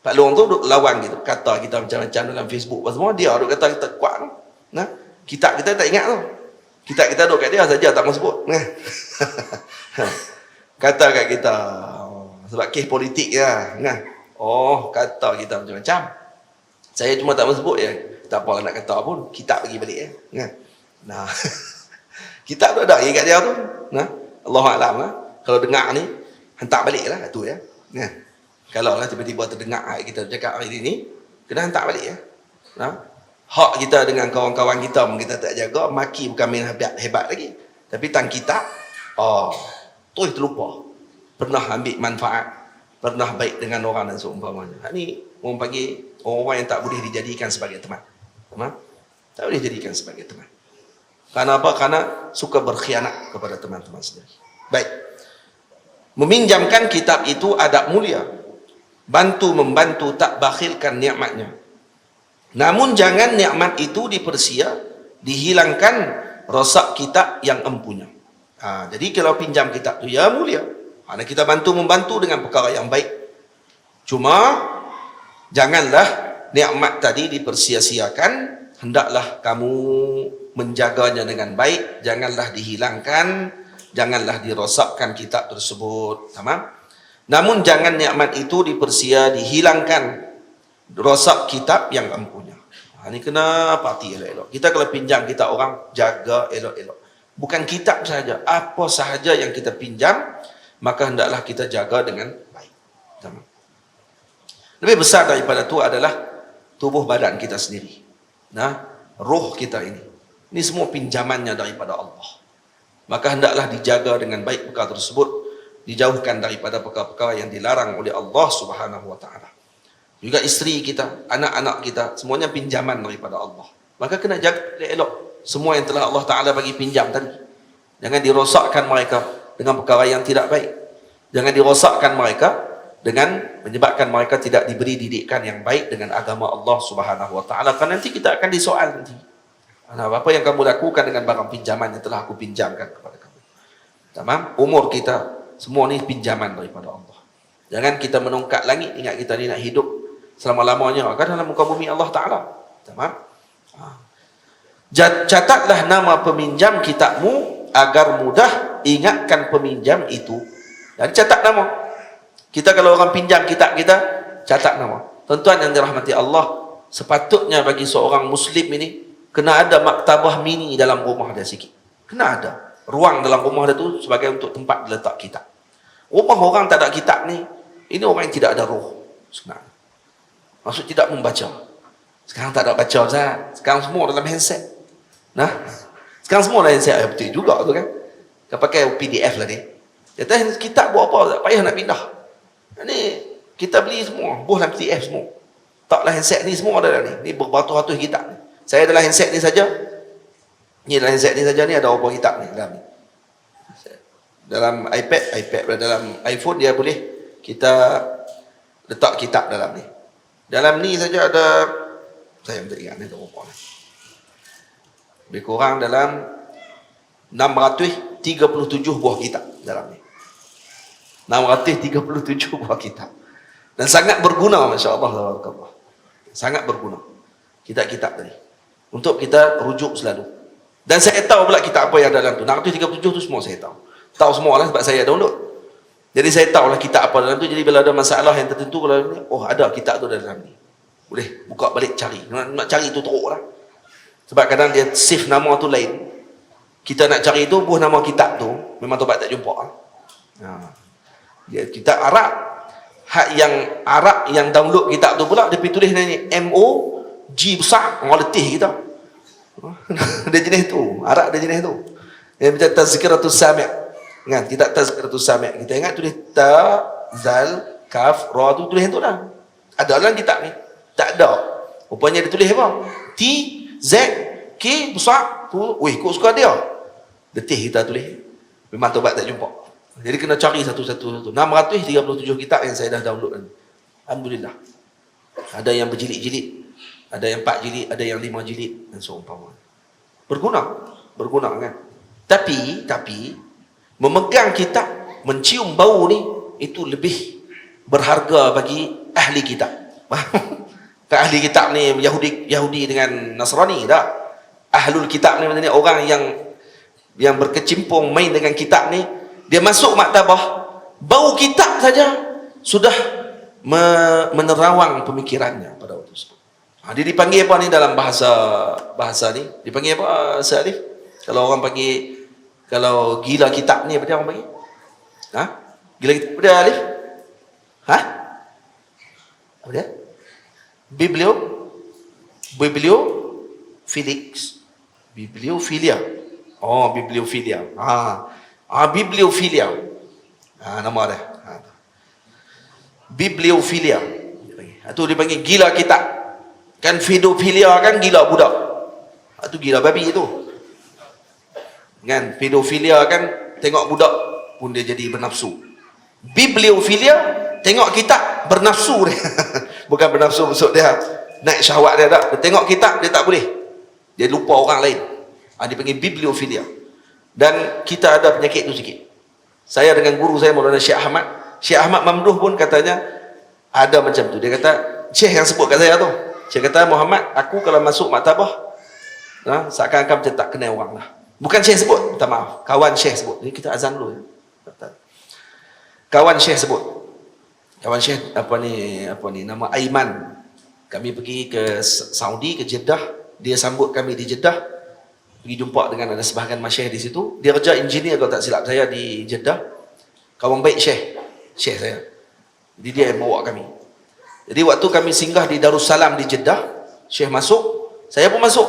Pak Long tu duk lawan gitu, kata kita macam-macam dalam Facebook apa semua, dia duk kata kita kuat. Nah, kitab kita tak ingat tu. Kitab kita duk kat dia saja, tak mau sebut. Nah. Kata kat kita, sebab kes politik ya. Nah. Oh, kata kita macam-macam. Saya cuma tak mau sebut ya. Tak apa nak kata pun, kitab bagi balik ya. Nah. Kitab tu ada kat dia tu. Nah, Allahuakbar lah. Kalau dengar ni, hantar balik lah tu ya. Nah. Kalau lah tiba-tiba terdengar kita cakap hari ni, kena hantar balik ya. Nah. Hak kita dengan kawan-kawan kita pun kita tak jaga, maki bukan main hebat lagi. Tapi tang kitab, terlupa. Pernah ambil manfaat, pernah baik dengan orang dan seumpamanya. Ni orang panggil orang yang tak boleh dijadikan sebagai teman. Tak boleh dijadikan sebagai teman. Karena apa? Karena suka berkhianat kepada teman-teman sendiri. Baik. Meminjamkan kitab itu adab mulia. Bantu-membantu, tak bakhilkan nikmatnya. Namun jangan nikmat itu dipersia, dihilangkan rosak kitab yang empunya. Jadi kalau pinjam kitab tu ya mulia. Karena kita membantu dengan perkara yang baik. Cuma janganlah nikmat tadi dipersia-siakan, hendaklah kamu menjaganya dengan baik, janganlah dihilangkan, janganlah dirosakkan kitab tersebut. Tamam? Namun jangan nikmat itu dihilangkan, rosak kitab yang empunya. Ini kena parti elok-elok. Kita kalau pinjam kitab orang, jaga elok-elok. Bukan kitab sahaja, apa sahaja yang kita pinjam, maka hendaklah kita jaga dengan baik. Tamam? Lebih besar daripada itu adalah tubuh badan kita sendiri. Roh kita ini. Ini semua pinjamannya daripada Allah. Maka hendaklah dijaga dengan baik perkara tersebut, dijauhkan daripada perkara-perkara yang dilarang oleh Allah Subhanahu wa taala. Juga isteri kita, anak-anak kita, semuanya pinjaman daripada Allah. Maka kena jaga elok semua yang telah Allah Taala bagi pinjam tadi. Jangan dirosakkan mereka dengan perkara yang tidak baik. Jangan dirosakkan mereka dengan menyebabkan mereka tidak diberi didikan yang baik dengan agama Allah Subhanahu wa taala. Kan nanti kita akan disoal nanti. Apa yang kamu lakukan dengan barang pinjaman yang telah aku pinjamkan kepada kamu? Tamam? Umur kita semua ni pinjaman daripada Allah. Jangan kita menongkat langit, ingat kita ni nak hidup selama-lamanya kan dalam muka bumi Allah Taala. Tamam? Catatlah nama peminjam kitabmu agar mudah ingatkan peminjam itu. Jadi catat nama. Kita kalau orang pinjam kitab kita, catat nama. Tuan-tuan yang dirahmati Allah, sepatutnya bagi seorang Muslim ini kena ada maktabah mini dalam rumah dia sikit. Kena ada ruang dalam rumah dia tu sebagai untuk tempat letak kitab. Rumah orang tak ada kitab ni, ini orang yang tidak ada roh sebenarnya. Maksud tidak membaca. Sekarang tak ada baca Ustaz. Sekarang semua dalam handset. Sekarang semua dalam handset. Betul juga tu kan. Kau pakai PDF lah dia. Kata kitab buat apa? Tak payah nak pindah. Ni kita beli semua. Buh dalam PDF semua. Taklah handset ni semua ada dalam ni. Ni beratus-ratus kitab ni. Saya dalam handset ni saja. Ni dalam handset ni saja ni ada berapa kitab ni dalam ni. Dalam iPad, dalam iPhone dia boleh kita letak kitab dalam ni. Dalam ni saja ada, saya tak ingat ni berapa ni. Lebih kurang dalam 637 buah kitab dalam ni. 637 buah kitab. Dan sangat berguna, masya-Allah. Sangat berguna kitab-kitab tadi. Untuk kita rujuk selalu. Dan saya tahu pula kitab apa yang ada dalam tu. 637 tu semua saya tahu. Tahu semua lah sebab saya download. Jadi saya tahulah kitab apa dalam tu. Jadi bila ada masalah yang tertentu, kalau ni, oh ada kitab tu dalam ni. Boleh buka balik cari. Nak cari tu teruk lah. Sebab kadang dia save nama tu lain. Kita nak cari tu, buah nama kitab tu, memang tobat tak jumpa. Dia kitab Arab. Hak yang Arab yang download kitab tu pula, dia pergi tulis ni MOG besar, orang letih kita. Dia jenis tu. Arab dia jenis tu. Dia macam Tazkiratus Sami'. Kan? Kitab Tazkiratus Sami'. Kita ingat tulis Ta, Zal, Kaf, Ra tu tulis tu lah. Ada dalam kitab ni? Tak ada. Rupanya dia tulis apa? T, Z, K, besar. Tu, weh, kok suka dia? Letih kita tulis. Memang tobat tak jumpa. Jadi kena cari satu-satu. 637 kitab yang saya dah download. Alhamdulillah. Ada yang berjilid-jilid. Ada yang 4 jilid. Ada yang 5 jilid. Dan seumpama. Berguna kan? Tapi memegang kitab, mencium bau ni, itu lebih berharga bagi ahli kitab. Tak ahli kitab ni Yahudi dengan Nasrani, tak. Ahlul kitab ni maksudnya orang yang berkecimpung main dengan kitab ni, dia masuk maktabah, bau kitab saja sudah menerawang pemikirannya pada waktu tersebut. Dia dipanggil apa ni dalam bahasa ni? Dipanggil apa, Alif? Kalau orang panggil, kalau gila kitab ni apa dia orang panggil? Gila kitab apa dia, Alif? Apa dia? Bibliofilia. Oh, bibliofilia. Bibliofilia. Nama dia. Bibliofilia. Itu dipanggil gila kitab. Kan pedofilia kan gila budak. Itu gila babi itu. Kan pedofilia kan tengok budak pun dia jadi bernafsu. Bibliofilia tengok kitab bernafsu dia. Bukan bernafsu maksud dia naik syahwat dia tak. Dia tengok kitab dia tak boleh. Dia lupa orang lain. Dia panggil bibliofilia. Dan kita ada penyakit tu sikit. Saya dengan guru saya Maulana Syekh Ahmad Mamduh pun katanya ada macam tu. Dia kata, Syekh yang sebut kat saya tu, Syekh kata, Muhammad, aku kalau masuk maktabah, seakan-akan macam tak kenal orang lah. Bukan Syekh sebut, minta maaf, kawan Syekh sebut. Jadi kita azan dulu. Kawan Syekh sebut. Kawan Syekh apa ni nama Aiman. Kami pergi ke Saudi, ke Jeddah. Dia sambut kami di Jeddah. Pergi jumpa dengan ada sebahagian masyayikh di situ. Dia kerja engineer kalau tak silap saya di Jeddah. Kawan baik Syekh saya. Jadi dia yang bawa kami. Jadi waktu kami singgah di Darussalam di Jeddah, Syekh masuk, saya pun masuk.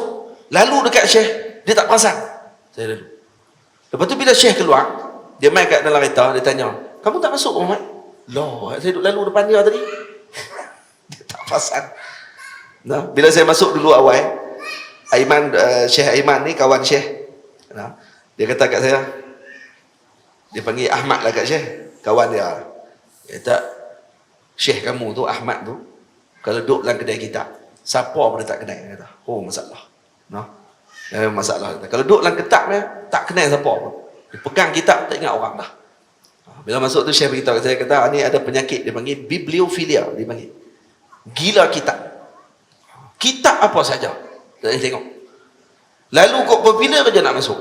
Lalu dekat Syekh, dia tak perasan. Saya lalu. Lepas tu bila Syekh keluar, dia main kat dalam kereta, dia tanya, kamu tak masuk Muhammad? Loh, saya duduk lalu depan dia tadi. Dia tak perasan. Nah, bila saya masuk dulu awal, Syekh Aiman ni kawan Syekh. Dia kata kat saya, dia panggil Ahmad lah kat Syekh, kawan dia. Dia kata, Syekh kamu tu, Ahmad tu, kalau duduk dalam kedai kita, siapa pun dia tak kenal. Dia kata, oh masalah. Masalah. Kalau duduk dalam kitab dia, tak kenal siapa pun. Dia pegang kitab, tak ingat orang dah. Bila masuk tu Syekh beritahu saya, kata, ni ada penyakit, dia panggil bibliophilia, dia panggil. Gila kitab. Kitab apa saja. Saya tengok. Lalu kok bila kerja nak masuk?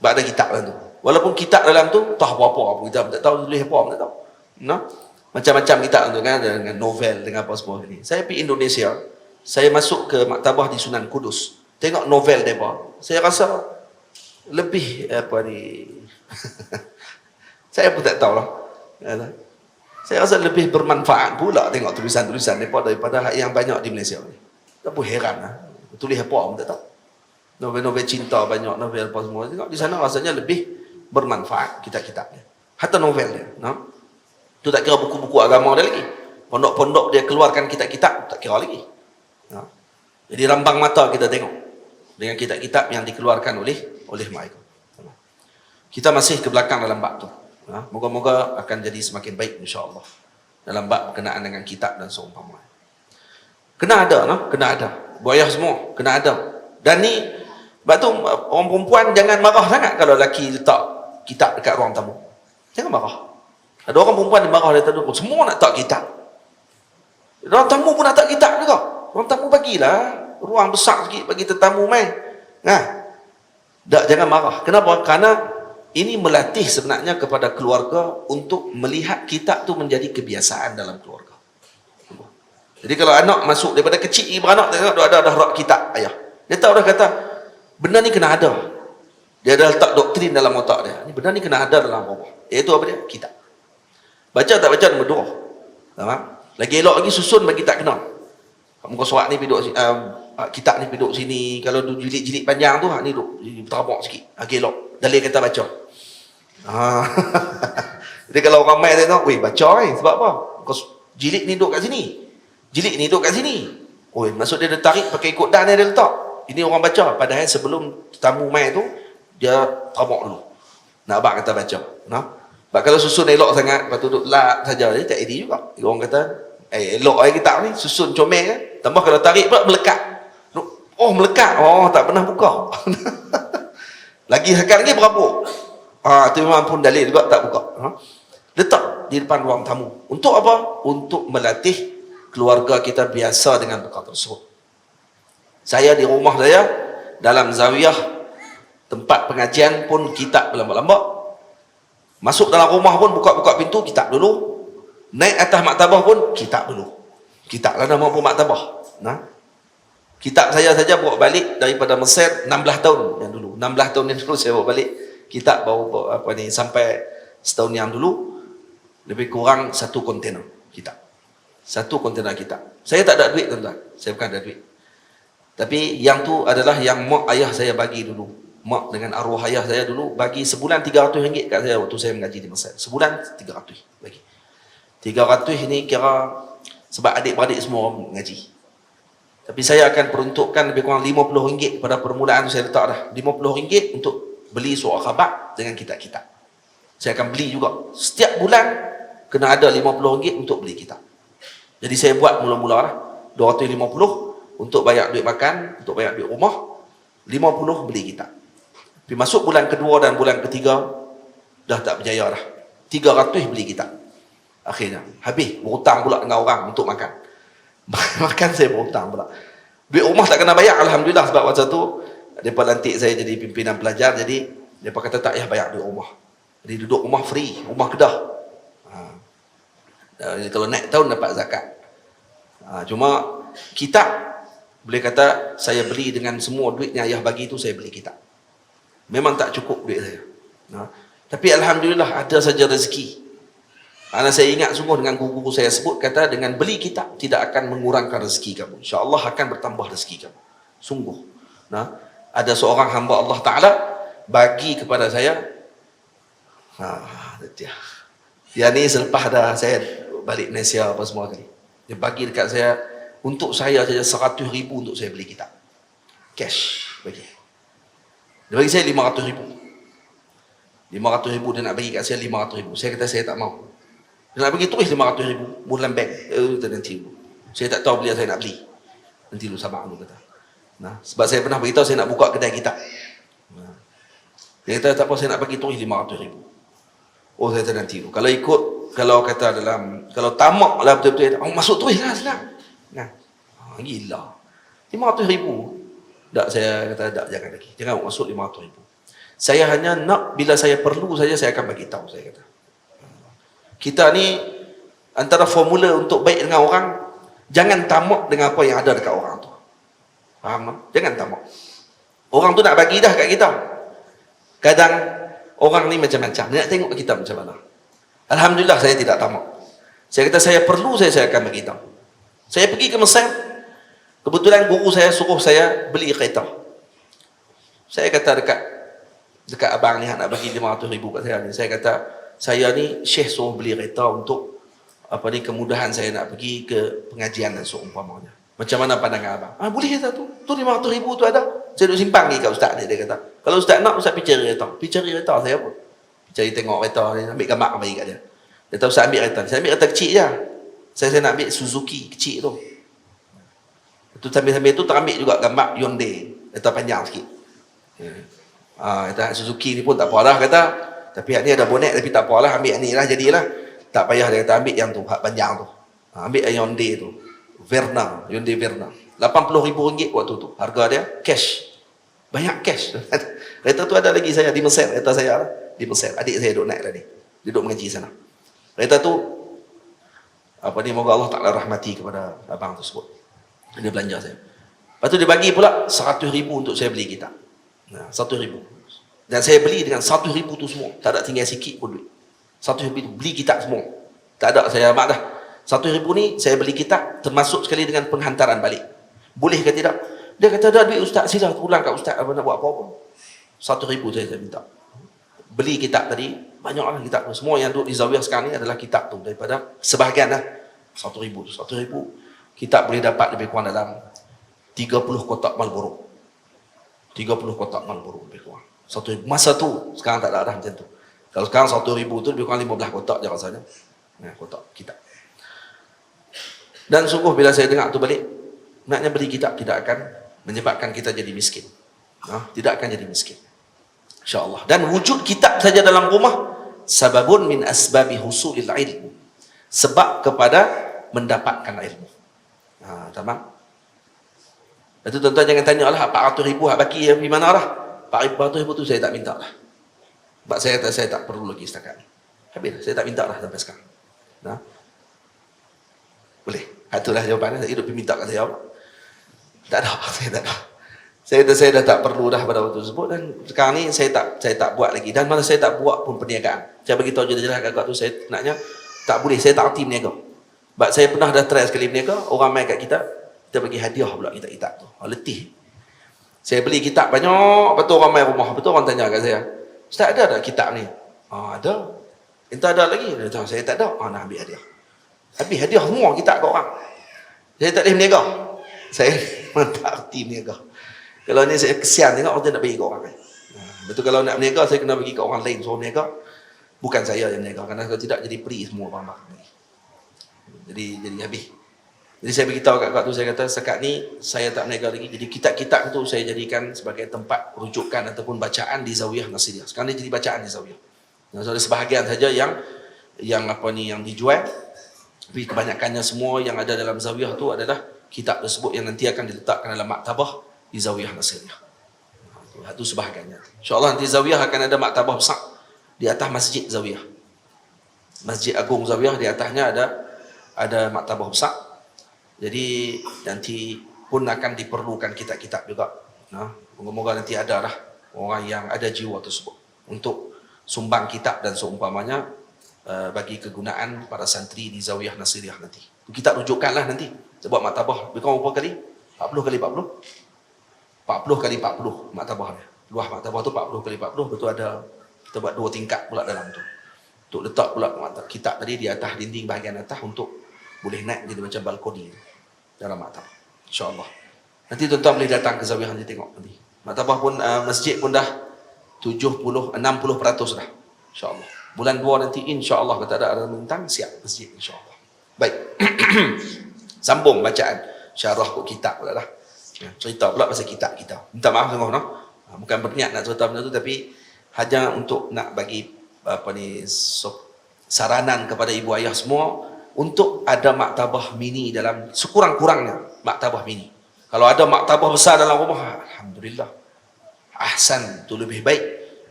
Sebab ada kitab dalam tu. Walaupun kitab dalam tu, tak apa-apa. Kita tak tahu tulis apa, tak tahu. Macam-macam kitab tu kan, dengan novel, dengan apa semua ni. Saya pergi Indonesia, saya masuk ke maktabah di Sunan Kudus. Tengok novel mereka. Saya rasa lebih, saya pun tak tahu lah. Saya rasa lebih bermanfaat pula tengok tulisan-tulisan daripada yang banyak di Malaysia ni. Tak pun heran lah. Tulis apa pun tak tahu. Novel-novel cinta banyak, novel apa semua. Tengok di sana rasanya lebih bermanfaat kitab-kitabnya. Hatta novelnya. Tu tak kira buku-buku agama dia lagi. Pondok-pondok dia keluarkan kitab-kitab, tak kira lagi. Jadi rambang mata kita tengok dengan kitab-kitab yang dikeluarkan oleh mereka. Kita masih ke belakang dalam bab tu. Moga-moga akan jadi semakin baik insya-Allah. Dalam bab berkenaan dengan kitab dan seumpama. Kena ada. Buayah semua kena ada. Dan ni sebab tu orang perempuan jangan marah sangat kalau lelaki letak kitab dekat ruang tamu. Jangan marah. Ada orang perempuan yang marah dia tahu semua nak letak kitab. Ruang tamu pun nak letak kitab juga. Ruang tamu bagilah ruang besar sikit bagi tetamu main. Jangan marah. Kenapa? Karena ini melatih sebenarnya kepada keluarga untuk melihat kitab tu menjadi kebiasaan dalam keluarga. Jadi kalau anak masuk daripada kecil beranak tengok ada rak kitab ayah. Dia tahu dah kata benda ni kena ada. Dia dah letak doktrin dalam otak dia. Ni benda ni kena ada dalam rumah. Iaitu apa dia? Kitab. Baca tak baca nombor 2. Lagi elok lagi susun bagi tak kenal. Muka surat ni duduk kitab ni duduk sini. Kalau jilid-jilid panjang tu ni duduk terabak sikit. Lagi elok. Dalil kata baca. Jadi kalau orang main tengok, weh baca sebab apa? Jilid ni duduk kat sini. Jilid ni duduk kat sini. Maksud dia tarik pakai ikut dan dia letak. Ini orang baca. Padahal sebelum tamu main tu, dia terabak dulu. Nak abang kata baca. Sebab kalau susun elok sangat, lepas tu duduk lak saja, dia tak edit juga. Orang kata, elok kitab ni, susun comel kan. Tambah kalau tarik pula melekat. Melekat. Tak pernah buka. Lagi sekarang lagi berapa? Itu memang pun dalil juga tak buka. Letak di depan ruang tamu. Untuk apa? Untuk melatih keluarga kita biasa dengan perkara tersebut. Saya di rumah saya, dalam zawiyah, tempat pengajian pun kitab berlambak-lambak. Masuk dalam rumah pun buka-buka pintu, kitab dulu. Naik atas maktabah pun, kitab dulu. Kitab lah nama pun maktabah. Kitab saya saja bawa balik daripada Mesir 16 tahun yang dulu. 16 tahun yang dulu saya bawa balik kitab bawa sampai setahun yang dulu lebih kurang 1 kontainer kitab. 1 kontainer kitab. Saya tak ada duit tuan-tuan. Saya bukan ada duit. Tapi yang tu adalah yang mak ayah saya bagi dulu. Mak dengan arwah ayah saya dulu bagi sebulan RM300 kat saya waktu saya mengaji di Mesir. Sebulan RM300 bagi. RM300 ini kira sebab adik-beradik semua mengaji. Tapi saya akan peruntukkan lebih kurang RM50 pada permulaan tu saya letak dah. RM50 untuk beli surah khabar dengan kitab-kitab. Saya akan beli juga. Setiap bulan kena ada RM50 untuk beli kitab. Jadi saya buat mula-mula lah. RM250 untuk bayar duit makan, untuk bayar duit rumah. RM50 beli kitab. Tapi masuk bulan kedua dan bulan ketiga, dah tak berjaya dah. 300 beli kitab. Akhirnya, habis. Berhutang pula dengan orang untuk makan. Makan saya berhutang pula. Duit rumah tak kena bayar, Alhamdulillah. Sebab waktu tu, mereka lantik saya jadi pimpinan pelajar. Jadi, mereka kata tak payah bayar duit rumah. Jadi, duduk rumah free. Rumah kedah. Kalau naik tahun dapat zakat. Cuma, kitab, boleh kata, saya beli dengan semua duit yang ayah bagi tu, saya beli kitab. Memang tak cukup duit saya. Tapi Alhamdulillah, ada saja rezeki. Karena saya ingat sungguh dengan guru-guru saya sebut, kata dengan beli kitab tidak akan mengurangkan rezeki kamu. InsyaAllah akan bertambah rezeki kamu. Sungguh. Ada seorang hamba Allah Ta'ala bagi kepada saya. Dia ni selepas dah saya balik Malaysia apa semua kali. Dia bagi dekat saya, untuk saya saja 100 ribu untuk saya beli kitab. Cash bagi. Dia bagi saya 500 ribu. 500 ribu dia nak bagi kat saya 500 ribu. Saya kata saya tak mau. Dia nak bagi tulis 500 ribu bulan bank. Nanti dulu. Saya tak tahu bila saya nak beli. Nanti dulu sabar dulu kata. Sebab saya pernah beritahu saya nak buka kedai kitab. Dia kata tak apa, saya nak bagi tulis 500 ribu. Oh, saya kata nanti dulu. Kalau ikut, kalau kata dalam, kalau tamak lah betul-betul, masuk tulis lah senang. Gila. 500 ribu. Tak, saya kata tak, jangan lagi. Jangan masuk 500 ribu. Saya hanya nak bila saya perlu saja saya akan bagi tahu, saya kata. Kita ni antara formula untuk baik dengan orang, jangan tamak dengan apa yang ada dekat orang tu. Faham tak? Jangan tamak. Orang tu nak bagi dah kat kita. Kadang orang ni macam-macam, dia nak tengok kita macam mana. Alhamdulillah saya tidak tamak. Saya kata saya perlu saya akan bagi tahu. Saya pergi ke Mesir. Kebetulan guru saya suruh saya beli kereta. Saya kata dekat abang ni nak bagi 500 ribu kat saya ni. Saya kata, saya ni Syekh suruh beli kereta untuk kemudahan saya nak pergi ke pengajian dan seumpamanya. Macam mana pandangan abang? Boleh kata tu. Tu 500 ribu tu ada. Saya duk simpang ni kat ustaz ni, dia kata. Kalau ustaz nak, ustaz pergi cari kereta. Pergi cari kereta saya apa? Pergi cari tengok kereta ni, ambil gambar bagi kat dia. Dia tahu ustaz ambil kereta. Saya ambil kereta kecil je. Saya nak ambil Suzuki kecil tu. Tu sambil-sambil tu terambil juga gambar Hyundai. Kereta panjang sikit. Kata Suzuki ni pun tak apa lah kata. Tapi hak ni ada bonet tapi tak apalah, ambil ni lah jadilah. Tak payah dia kata ambil yang tu, hak panjang tu. Ambil yang Hyundai tu. Hyundai Verna. RM80,000 waktu tu. Harga dia cash. Banyak cash. Kereta tu ada lagi saya di Mesir, kereta saya lah. Di Mesir. Adik saya duduk naik tadi. Dia duduk mengaji sana. Kereta tu moga Allah Ta'ala rahmati kepada abang tersebut. Dia belanja saya. Lepas tu dia bagi pula 100 ribu untuk saya beli kitab. 100 ribu. Dan saya beli dengan 100 ribu tu semua. Tak ada tinggal sikit pun duit. 100 ribu tu beli kitab semua. Tak ada, saya mak dah. 100 ribu ni saya beli kitab termasuk sekali dengan penghantaran balik. Boleh ke tidak? Dia kata dah duit ustaz, sila pulang kat ustaz nak buat apa-apa. 100 ribu saya minta. Beli kitab tadi, banyaklah kitab tu. Semua yang duduk di Zawiyah sekarang ni adalah kitab tu. Daripada sebahagian lah. 100 ribu tu. 100 ribu kitab boleh dapat lebih kurang dalam 30 kotak Marlboro. 30 kotak Marlboro lebih kurang. 1 ribu. Masa tu, sekarang tak ada dah macam tu. Kalau sekarang 1 ribu tu lebih kurang 15 kotak je rasanya. Kotak kitab. Dan sungguh bila saya dengar tu balik, naknya beli kitab tidak akan menyebabkan kita jadi miskin. Tidak akan jadi miskin. InsyaAllah. Dan wujud kitab saja dalam rumah, sababun min asbabi husulil ilmu. Sebab kepada mendapatkan ilmu. Tamam? Itu tuan-tuan jangan tanya lah, 400 ribu hak baki di mana lah. 400 ribu tu saya tak minta lah. Sebab saya kata saya tak perlu lagi setakat ni. Habis, saya tak minta lah sampai sekarang. Boleh. Itulah jawapannya. Saya hidup minta kat saya. Tak ada. Saya tak ada. Saya kata saya dah tak perlu dah pada waktu tersebut. Dan sekarang ni saya tak buat lagi. Dan mana saya tak buat pun perniagaan. Saya beritahu jelas-jelas kat tu, saya naknya tak boleh. Saya tak arti berniaga. Sebab saya pernah dah try sekali berniaga. Orang main kat kita bagi hadiah pula kitab-kitab tu. Letih. Saya beli kitab banyak. Betul orang main rumah. Betul orang tanya kat saya, ustaz ada tak kitab ni? Ada. Entah ada lagi. Dia kata, saya tak ada. Nak ambil hadiah. Habis hadiah semua kitab kat orang. Saya tak boleh berniaga. Saya tak arti berniaga. Kalau ni saya kesian tengok orang nak bagi kat orang. Betul, kalau nak berniaga saya kena bagi kat orang lain suruh berniaga. Bukan saya yang berniaga. Kerana kalau tidak jadi peri semua barang-barang. Jadi habis. Jadi saya beritahu kat tu, saya kata sekat ni saya tak berniaga lagi. Jadi kitab-kitab itu saya jadikan sebagai tempat rujukan ataupun bacaan di Zawiyah Nasiriyah. Sekarang ni jadi bacaan di Zawiyah. Ada sebahagian saja yang dijual. Tapi kebanyakannya semua yang ada dalam Zawiyah tu adalah kitab tersebut yang nanti akan diletakkan dalam maktabah di Zawiyah Nasiriyah. Itu sebahagiannya. InsyaAllah nanti Zawiyah akan ada maktabah besar di atas masjid Zawiyah. Masjid Agung Zawiyah, di atasnya ada maktabah besar. Jadi nanti pun akan diperlukan kitab-kitab juga. Moga-moga nanti ada lah orang yang ada jiwa tersebut untuk sumbang kitab dan seumpamanya bagi kegunaan para santri di Zawiyah Nasiriyah nanti. Kita rujukkanlah nanti. Kita buat maktabah. Berapa kali? 40 kali 40? 40 kali 40 maktabahnya. Luah maktabah tu 40 kali 40. Betul ada, kita buat 2 tingkat pula dalam tu. Untuk letak pula kitab tadi di atas dinding bahagian atas untuk boleh naik jadi macam balkoni dalam maktabah. InsyaAllah. Nanti tuan-tuan boleh datang ke Zawiyah nanti tengok nanti. Maktabah pun, masjid pun dah 60% dah. InsyaAllah. Bulan 2 nanti insya-Allah kata ada bintang siap masjid insya-Allah. Baik. Sambung bacaan syarah kok kitab pula dah. Cerita pula pasal kitab kita. Minta maaf semua noh. Bukan berniat nak cerita benda tu tapi hanya untuk nak bagi saranan kepada ibu ayah semua untuk ada maktabah mini dalam sekurang-kurangnya maktabah mini. Kalau ada maktabah besar dalam rumah, alhamdulillah. Ahsan, tu lebih baik.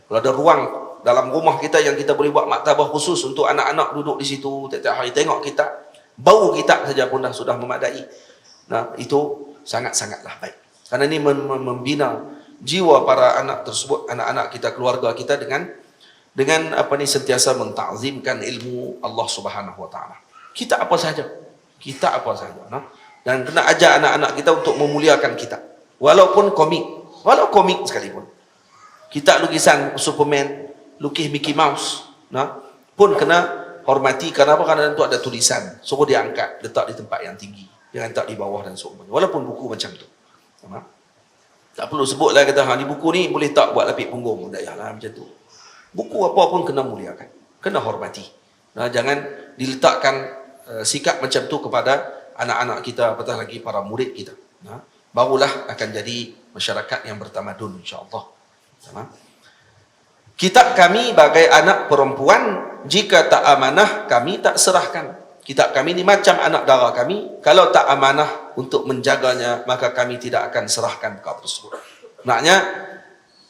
Kalau ada ruang dalam rumah kita yang kita boleh buat maktabah khusus untuk anak-anak duduk di situ tiap-tiap hari tengok kitab, bau kitab saja pun sudah memadai. Nah, itu sangat-sangatlah baik. Karena ini membina jiwa para anak tersebut, anak-anak kita, keluarga kita dengan sentiasa mentazimkan ilmu Allah Subhanahu wa taala. Kitab apa saja. Kitab apa saja, nah. Dan kena ajar anak-anak kita untuk memuliakan kitab. Walaupun komik sekalipun. Kitab lukisan Superman, lukis Mickey Mouse, nah, pun kena hormati. Kenapa? Karena itu ada tulisan. Suruh dia angkat, letak di tempat yang tinggi. Jangan letak di bawah dan seumpamanya. Walaupun buku macam tu. Tak perlu sebutlah kata, ni buku ni boleh tak buat lapik punggung. Tak payahlah macam tu. Buku apa pun kena muliakan. Kena hormati. Nah, jangan diletakkan sikap macam tu kepada anak-anak kita, apatah lagi para murid kita. Nah, barulah akan jadi masyarakat yang bertamadun insya-Allah. Kitab kami bagai anak perempuan, jika tak amanah kami tak serahkan. Kitab kami ni macam anak dara kami, kalau tak amanah untuk menjaganya maka kami tidak akan serahkan perkara tersebut. Maknanya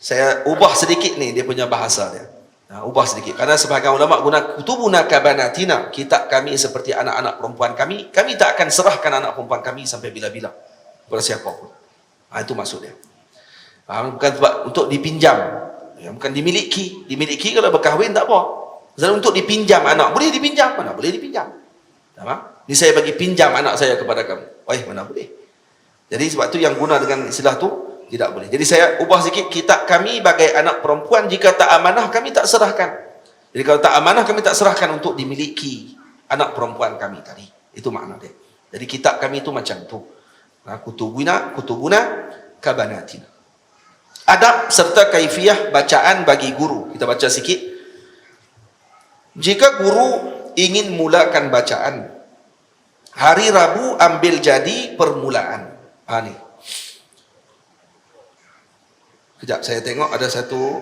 saya ubah sedikit ni dia punya bahasa dia. Ubah sedikit kerana sebahagian ulama guna kutubuna kabanatina, kitab kami seperti anak-anak perempuan kami, kami tak akan serahkan anak perempuan kami sampai bila-bila kepada siapa pun. Itu maksud dia. Bukan sebab untuk dipinjam, bukan dimiliki. Dimiliki kalau berkahwin tak apa. Jadi untuk dipinjam anak, boleh dipinjam, mana boleh dipinjam. Ni saya bagi pinjam anak saya kepada kamu. Mana boleh. Jadi sebab tu yang guna dengan istilah tu tidak boleh. Jadi saya ubah sikit, kitab kami bagai anak perempuan, jika tak amanah kami tak serahkan. Jadi kalau tak amanah kami tak serahkan untuk dimiliki anak perempuan kami tadi. Itu makna dia. Jadi kitab kami itu macam tu. Kutubuna kabanatina. Adab serta kaifiyah bacaan bagi guru. Kita baca sikit. Jika guru ingin mulakan bacaan, hari Rabu ambil jadi permulaan. Ni. Kejap saya tengok ada satu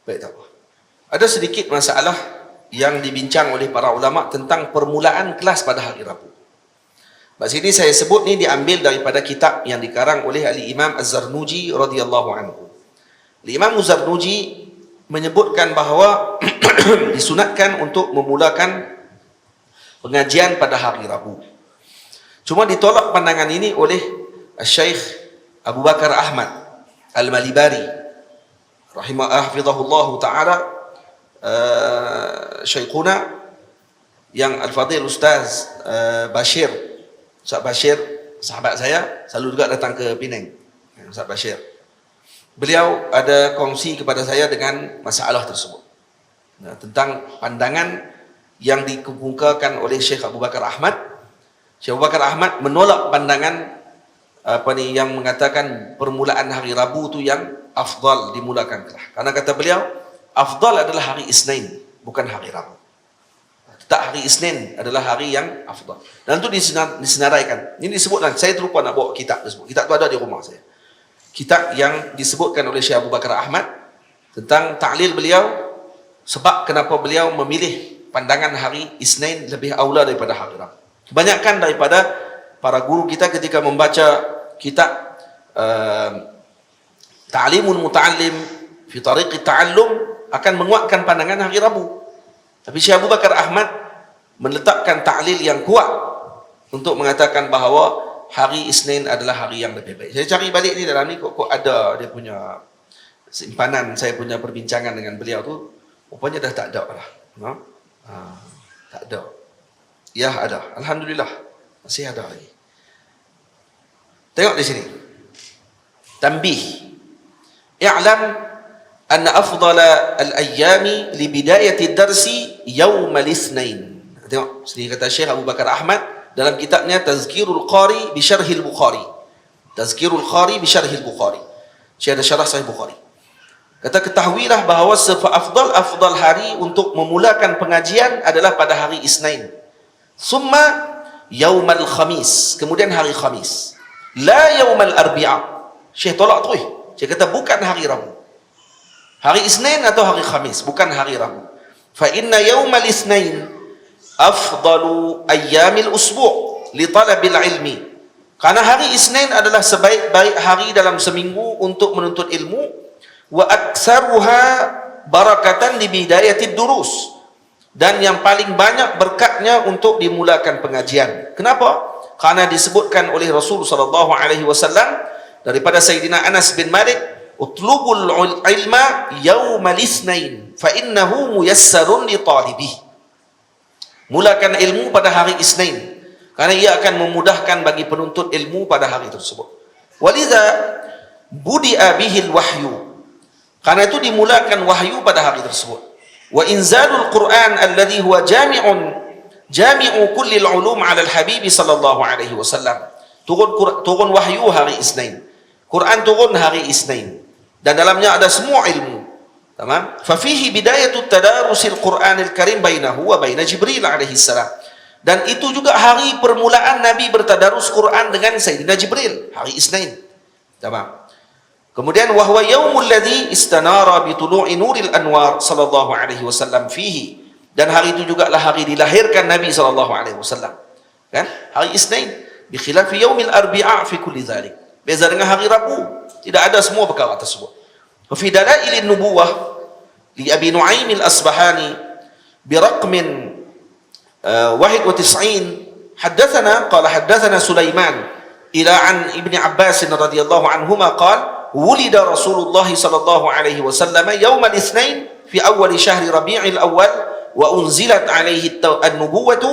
baik tak apa. Ada sedikit masalah yang dibincang oleh para ulama tentang permulaan kelas pada hari Rabu. Kat sini saya sebut ni diambil daripada kitab yang dikarang oleh Al-Imam Az-Zarnuji radhiyallahu anhu. Al-Imam Az-Zarnuji menyebutkan bahawa disunatkan untuk memulakan pengajian pada hari Rabu. Cuma ditolak pandangan ini oleh Syekh Abu Bakar Ahmad Al-Malibari rahimahullah ta'ala, Syekhuna yang Al-Fadhil Ustaz Bashir, Ustaz Bashir sahabat saya, selalu juga datang ke Penang. Ustaz Bashir, beliau ada kongsi kepada saya dengan masalah tersebut, tentang pandangan yang dikemukakan oleh Syekh Abu Bakar Ahmad. Syekh Abu Bakar Ahmad menolak pandangan yang mengatakan permulaan hari Rabu tu yang afdal dimulakan. Karena kata beliau, afdal adalah hari Isnin, bukan hari Rabu. Tak, hari Isnin adalah hari yang afdal. Dan itu disenaraikan. Ini disebutkan, saya terlupa nak bawa kitab tersebut. Kitab itu ada di rumah saya. Kitab yang disebutkan oleh Syekh Abu Bakar Ahmad tentang ta'lil beliau sebab kenapa beliau memilih pandangan hari Isnin lebih aula daripada hari Rabu. Kebanyakan daripada para guru kita ketika membaca kitab Ta'limul Muta'allim fi Tariqit Ta'allum akan menguatkan pandangan hari Rabu. Tapi Syekh Abu Bakar Ahmad meletakkan ta'lil yang kuat untuk mengatakan bahawa hari Isnin adalah hari yang lebih baik. Saya cari balik ni dalam ni kok ada dia punya simpanan, saya punya perbincangan dengan beliau tu, rupanya dah tak ada lah. No? Tak ada. Ya ada. Alhamdulillah. Masih ada lagi. Tengok di sini. Tanbih. I'lam anna afdala al-ayyami li bidayati ad-darsi yawm al-itsnain. Tengok, sini kata Syekh Abu Bakar Ahmad dalam kitabnya Tazkirul Qari bi Syarhil Bukhari. Tazkirul Qari bi Syarhil Bukhari. Syekh ada syarah Sahih Bukhari. Kata, ketahuilah bahawa afdal hari untuk memulakan pengajian adalah pada hari Isnin. Summa yaumal khamis, kemudian hari Khamis. La yaumal arbi'a. Syekh tolak tu. Syekh kata bukan hari Rabu. Hari Isnin atau hari Khamis, bukan hari Rabu. Fa inna yaumal Isnin afdalu ayyamil usbu' li talabil ilmi. Karena hari Isnin adalah sebaik-baik hari dalam seminggu untuk menuntut ilmu. Wa aktsaruha barakatan li bidayatid durus, dan yang paling banyak berkatnya untuk dimulakan pengajian. Kenapa? Karena disebutkan oleh Rasul sallallahu alaihi wasallam daripada Sayyidina Anas bin Malik, utlubul ilma yaumal itsnain fa innahu muyassarun li talibih. Mulakan ilmu pada hari Isnin karena ia akan memudahkan bagi penuntut ilmu pada hari tersebut. Walidha budi'a bihil wahyu, karena itu dimulakan wahyu pada hari tersebut. Wa inzalul Quran alladhi huwa jami'u kulli al-ulum 'ala al-habib sallallahu alaihi wasallam. Turun wahyu hari Isnin. Quran turun hari Isnin dan dalamnya ada semua ilmu. Tamam? Fa fihi bidayatu tadarusil Qur'anil Karim bainahu wa baina Jibril alaihi salam. Dan itu juga hari permulaan Nabi bertadarus Quran dengan Sayyidina Jibril, hari Isnin. Tamam? Kemudian wahwa yaumul ladzi istanara bi tulu'i nuril anwar sallallahu alaihi wasallam fihi, dan hari itu juga lah hari dilahirkan Nabi sallallahu alaihi wasallam. Kan? Hari Isnin bi khilafi yaumil arbi'a fi kulli dzalik. Beza dengan hari Rabu, tidak ada semua perkara tersebut. Wa fi dalailin nubuwah li Abi Nu'aim al-Asbahani bi raqmin 91 haddatsana Sulaiman ila an Ibni Abbas radhiyallahu anhuma qala ولد رسول الله صلى الله عليه وسلم يوم الاثنين في أول شهر ربيع الأول وأنزلت عليه النبوة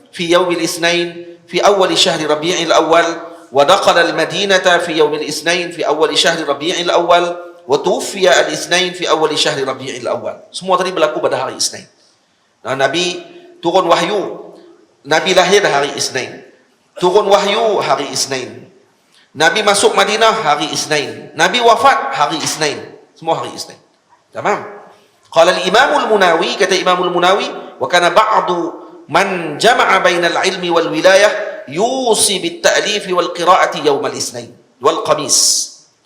في يوم الاثنين في أول شهر ربيع الأول ودخل المدينة في يوم الاثنين في أول شهر ربيع الأول وتوفي الاثنين في أول شهر ربيع الأول. Semua tadi berlaku pada hari Isnin. Nah, Nabi turun wahyu, Nabi lahir hari Isnin, turun wahyu hari Isnin, Nabi masuk Madinah hari Isnin, Nabi wafat hari Isnin, semua hari Isnin. Tamam? Qala al-Imam al-Munawi, kata Imam al-Munawi, wa kana ba'du man jama'a bainal ilmi wal wilayah yusi bit ta'lif wal qira'ati yawm al-Itsnain wal Khamis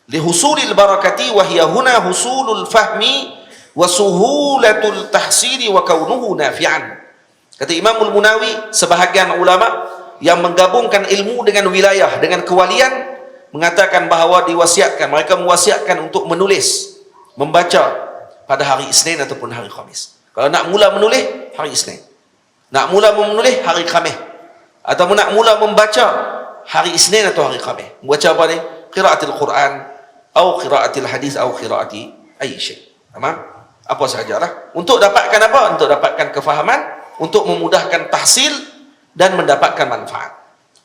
li husulil barakati wa hiya huna husulul fahmi wa suhulatul tahsili wa kaunuhu nafi'an. Kata Imam al-Munawi, sebahagian ulama yang menggabungkan ilmu dengan wilayah, dengan kewalian, mengatakan bahawa diwasiatkan, mereka mewasiatkan untuk menulis, membaca pada hari Isnin ataupun hari Khamis. Kalau nak mula menulis, hari Isnin. Nak mula menulis, hari Khamis. Atau nak mula membaca, hari Isnin atau hari Khamis. Membaca apa ni? Qiraatil Quran, atau qiraatil hadis, atau qiraati ayy syai'. Tamam? Apa sahajalah. Untuk dapatkan apa? Untuk dapatkan kefahaman, untuk memudahkan tahsil dan mendapatkan manfaat.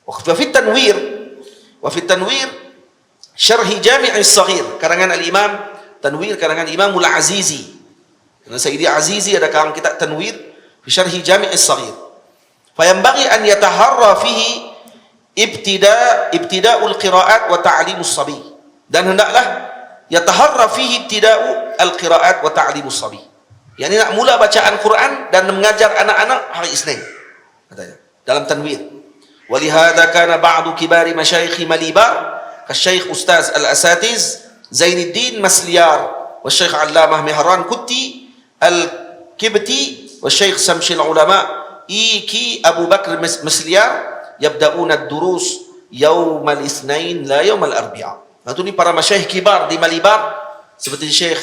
Wa fi tanwir syarhi Jami' as-Saghir, karangan al-Imam Tanwir, karangan Imam al-Azizi. Sayyidi Azizi ada karang kitab Tanwir fi syarhi Jami' as-Saghir. Fa yanbaghi an yataharra fihi ibtida'ul qira'at wa ta'limus sabi. Dan hendaklah yataharra fihi ibtida'u al-qira'at wa ta'limus sabi. Yang ini nak mula bacaan Quran dan mengajar anak-anak hari Isnin, katanya dalam tanwir. Walihada kana ba'du kibari masyayikh Malibar kasyekh Ustaz Al-Asatiz Zainuddin Masliyar wa Syekh Allamah Mihran Kutti Al-Kibti wa Syekh Samshil Ulama Iki Abu Bakr Masliyar yabda'una ad-durus yaumal Isnain la yaumal Arbi'a. Itu ni para masyayikh kibar di Malibar seperti Syekh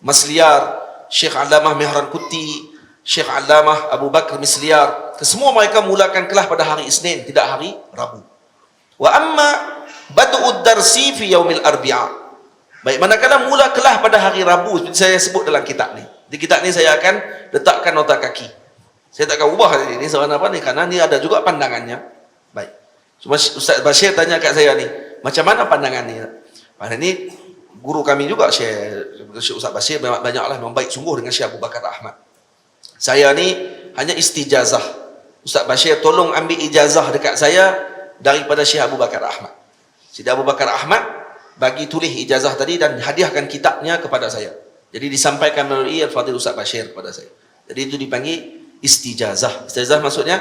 Masliyar, Syekh Allamah Mihran Kutti, Syekh Allamah Abu Bakr Masliyar. Kesemua mereka mulakan kelas pada hari Isnin, tidak hari Rabu. Wa amma bad'ud darsi fi yaumil Arbi'a. Baik, manakala mula kelas pada hari Rabu, seperti saya sebut dalam kitab ni. Di kitab ni saya akan letakkan nota kaki. Saya tak akan ubah ini sebab apa ni? Karena ni ada juga pandangannya. Baik. Cuma Ustaz Bashir tanya kat saya ni, macam mana pandangan ni? Pada ni guru kami juga Syekh Ustaz Bashir banyaklah memang baik sungguh dengan Syekh Abu Bakar Ahmad. Saya ni hanya istijazah. Ustaz Bashir tolong ambil ijazah dekat saya daripada Syekh Abu Bakar Ahmad. Syekh Abu Bakar Ahmad bagi tulis ijazah tadi dan hadiahkan kitabnya kepada saya. Jadi disampaikan melalui Al-Fadhil Ustaz Bashir kepada saya. Jadi itu dipanggil istijazah. Istijazah maksudnya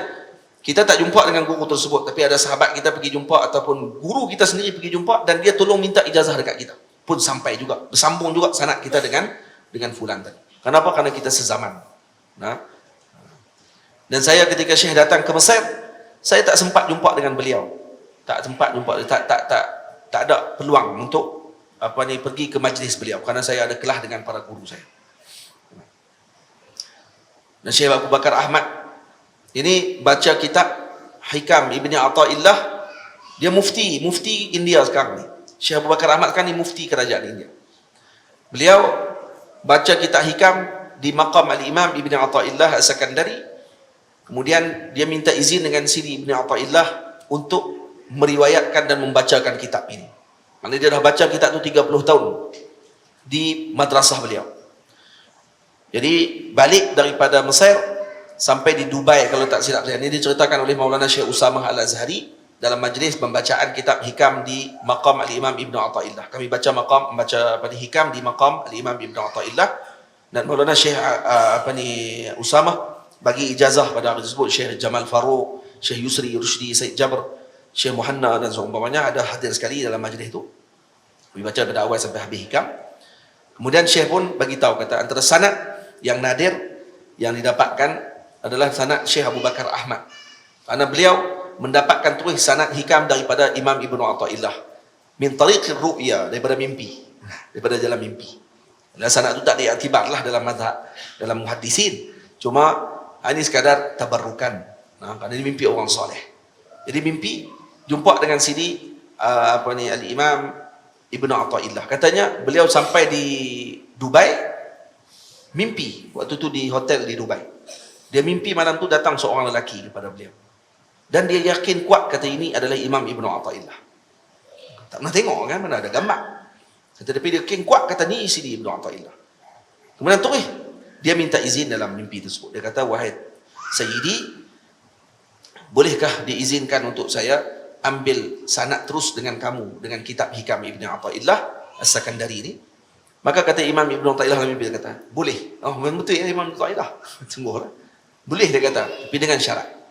kita tak jumpa dengan guru tersebut, tapi ada sahabat kita pergi jumpa ataupun guru kita sendiri pergi jumpa dan dia tolong minta ijazah dekat kita. Pun sampai juga, bersambung juga sanad kita dengan fulan tadi. Kenapa? Karena kita sezaman. Nah. Dan saya ketika Syekh datang ke Mesir, saya tak sempat jumpa dengan beliau. Tak sempat jumpa, tak ada peluang untuk pergi ke majlis beliau kerana saya ada kelas dengan para guru saya. Dan Syekh Abu Bakar Ahmad ini baca kitab Hikam Ibni Athaillah, dia mufti India sekarang ni. Syekh Abu Bakar Ahmad kan ni mufti kerajaan India. Beliau baca kitab Hikam di maqam Al-Imam Ibni Athaillah As-Sakandari. Kemudian dia minta izin dengan Sidi Ibni Athaillah untuk meriwayatkan dan membacakan kitab ini. Maksudnya dia dah baca kitab tu 30 tahun di madrasah beliau. Jadi balik daripada Mesir sampai di Dubai kalau tak silap saya. Ini diceritakan oleh Maulana Syekh Usamah Al-Azhari dalam majlis pembacaan kitab Hikam di maqam Al-Imam Ibn Athaillah. Kami membaca Hikam di maqam Al-Imam Ibn Athaillah dan Maulana Syekh Usamah bagi ijazah pada hari tersebut. Syekh Jamal Farouk, Syekh Yusri Rushdi, Syekh Jabr, Syekh Muhanna dan seumpamanya ada hadir sekali dalam majlis itu. Kami baca pada awal sampai habis Hikam. Kemudian Syekh pun bagi tahu kata antara sanad yang nadir yang didapatkan adalah sanad Syekh Abu Bakar Ahmad. Karena beliau mendapatkan terus sanad Hikam daripada Imam Ibn Athaillah min tariqir ru'ya, daripada mimpi, daripada jalan mimpi. Dan sanad itu tak diiktibar lah dalam mazhab, dalam muhaddisin. Cuma ini sekadar tabarrukan. Kerana ini mimpi orang soleh. Jadi mimpi jumpa dengan Sidi Al-Imam Ibn Athaillah. Katanya beliau sampai di Dubai, mimpi waktu tu di hotel di Dubai. Dia mimpi malam tu datang seorang lelaki kepada beliau. Dan dia yakin kuat kata ini adalah Imam Ibn Athaillah. Tak pernah tengok kan, mana ada gambar. Tetapi dia yakin kuat kata ni Sidi Ibn Athaillah. Kemudian terus dia minta izin dalam mimpi tersebut. Dia kata, wahai Sayyidi, bolehkah diizinkan untuk saya ambil sanad terus dengan kamu, dengan kitab Hikam Ibn Athaillah As-Sakandari ini? Maka kata Imam Ibn Athaillah dalam mimpi, dia kata, boleh. Oh, betul ya Imam Ibn Athaillah. Sungguhlah. Boleh dia kata, tapi dengan syarat.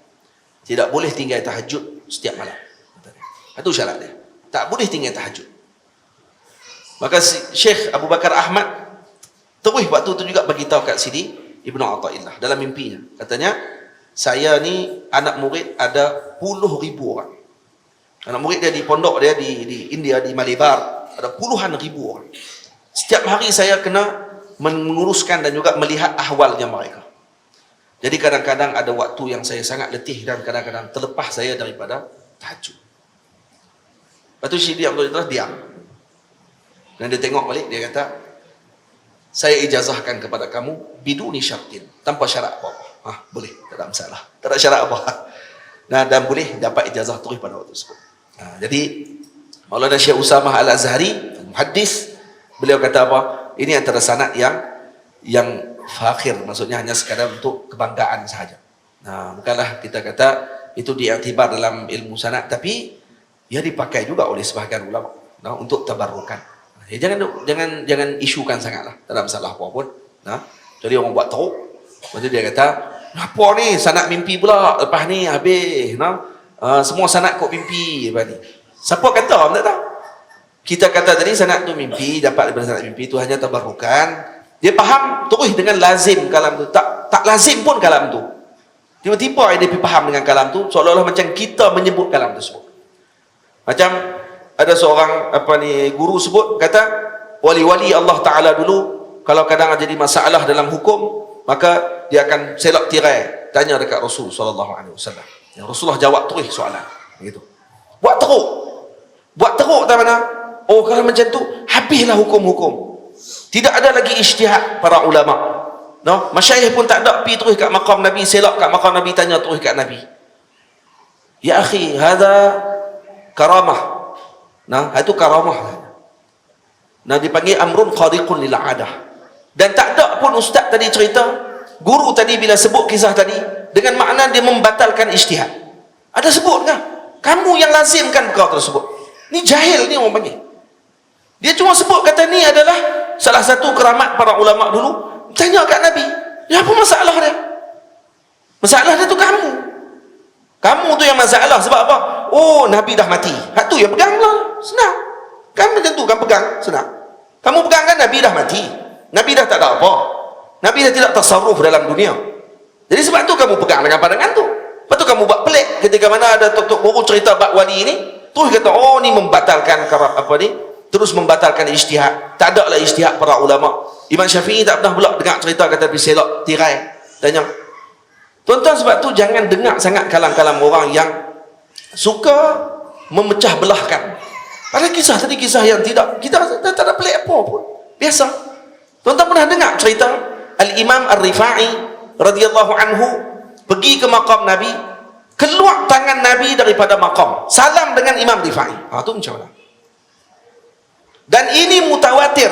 Tidak boleh tinggal tahajud setiap malam. Itu syarat dia. Tak boleh tinggal tahajud. Maka Syekh Abu Bakar Ahmad terus waktu itu juga bagi tahu kat Sidi Ibn Athaillah dalam mimpinya. Katanya, saya ni anak murid ada puluh ribu orang. Anak murid dia di pondok dia di India, di Malibar, ada puluhan ribu orang. Setiap hari saya kena menguruskan dan juga melihat ahwalnya mereka. Jadi kadang-kadang ada waktu yang saya sangat letih dan kadang-kadang terlepas saya daripada tahajud. Lepas tu Sidi Abdullah diam. Dan dia tengok balik, dia kata, saya ijazahkan kepada kamu biduni syartin, tanpa syarat apa-apa. Boleh, tak ada masalah. Tak ada syarat apa. Nah, dan boleh dapat ijazah terus pada waktu tersebut. Jadi Maulana Syekh Usamah Al-Azhari, muhaddis, beliau kata apa? Ini antara sanad yang fakhir, maksudnya hanya sekadar untuk kebanggaan sahaja. Bukanlah kita kata itu diiktibar dalam ilmu sanad, tapi ia dipakai juga oleh sebahagian ulama untuk tabarrukan. Jangan isukan sangatlah, tak ada masalah apa pun. Jadi orang buat teruk. Lepas tu dia kata, apa ni sanad mimpi pula lepas ni habis, semua sanad kok mimpi lepas ni. Siapa kata? Tak tahu. Kita kata tadi sanad tu mimpi, dapat daripada sanad mimpi tu hanya tabarrukan. Dia faham terus dengan lazim kalam tu. Tak lazim pun kalam tu. Tiba-tiba dia faham dengan kalam tu, seolah-olah macam kita menyebut kalam tersebut. Macam ada seorang guru sebut, kata wali-wali Allah Ta'ala dulu kalau kadang jadi masalah dalam hukum, maka dia akan selak tirai tanya dekat Rasul SAW. Yang Rasulullah jawab terus soalan gitu. Buat teruk tak mana? Oh, kalau macam tu habislah hukum-hukum. Tidak ada lagi ijtihad para ulama. Masyayikh pun tak ada pergi terus kat maqam Nabi, selak kat maqam Nabi, tanya terus kat Nabi. Ya akhi, hadza karamah. Itu karamah. Dipanggil amrun khariqun lil adah. Dan tak ada pun ustaz tadi cerita, guru tadi bila sebut kisah tadi dengan makna dia membatalkan ijtihad. Ada sebut kan? Kamu yang lazimkan perkara tersebut. Ni jahil ni orang panggil. Dia cuma sebut kata ni adalah salah satu keramat para ulama dulu. Tanya kat Nabi, ya apa masalah dia? Masalah dia tu kamu. Kamu tu yang masalah. Sebab apa? Oh, Nabi dah mati. Hak tu yang pegang lah. Senang. Kan macam tu kan pegang. Senang. Kamu pegang kan Nabi dah mati. Nabi dah tak ada apa. Nabi dah tidak tasarruf dalam dunia. Jadi sebab tu kamu pegang dengan pandangan tu. Lepas tu kamu buat pelik ketika mana ada tok-tok guru cerita bab wali ni, terus kata, oh ni membatalkan terus membatalkan ijtihad. Tak ada lah ijtihad para ulama. Imam Syafi'i tak pernah pula dengar cerita kata biselok tirai. Tanya. Tuan-tuan, sebab tu jangan dengar sangat kalam-kalam orang yang suka memecah belahkan. Pada kisah tadi, kisah yang tidak, kita tak ada pelik apa pun. Biasa. Tuan-tuan pernah dengar cerita Al-Imam Ar-Rifa'i radhiyallahu anhu pergi ke maqam Nabi, keluar tangan Nabi daripada maqam, salam dengan Imam Rifa'i. Itu macam mana? Dan ini mutawatir.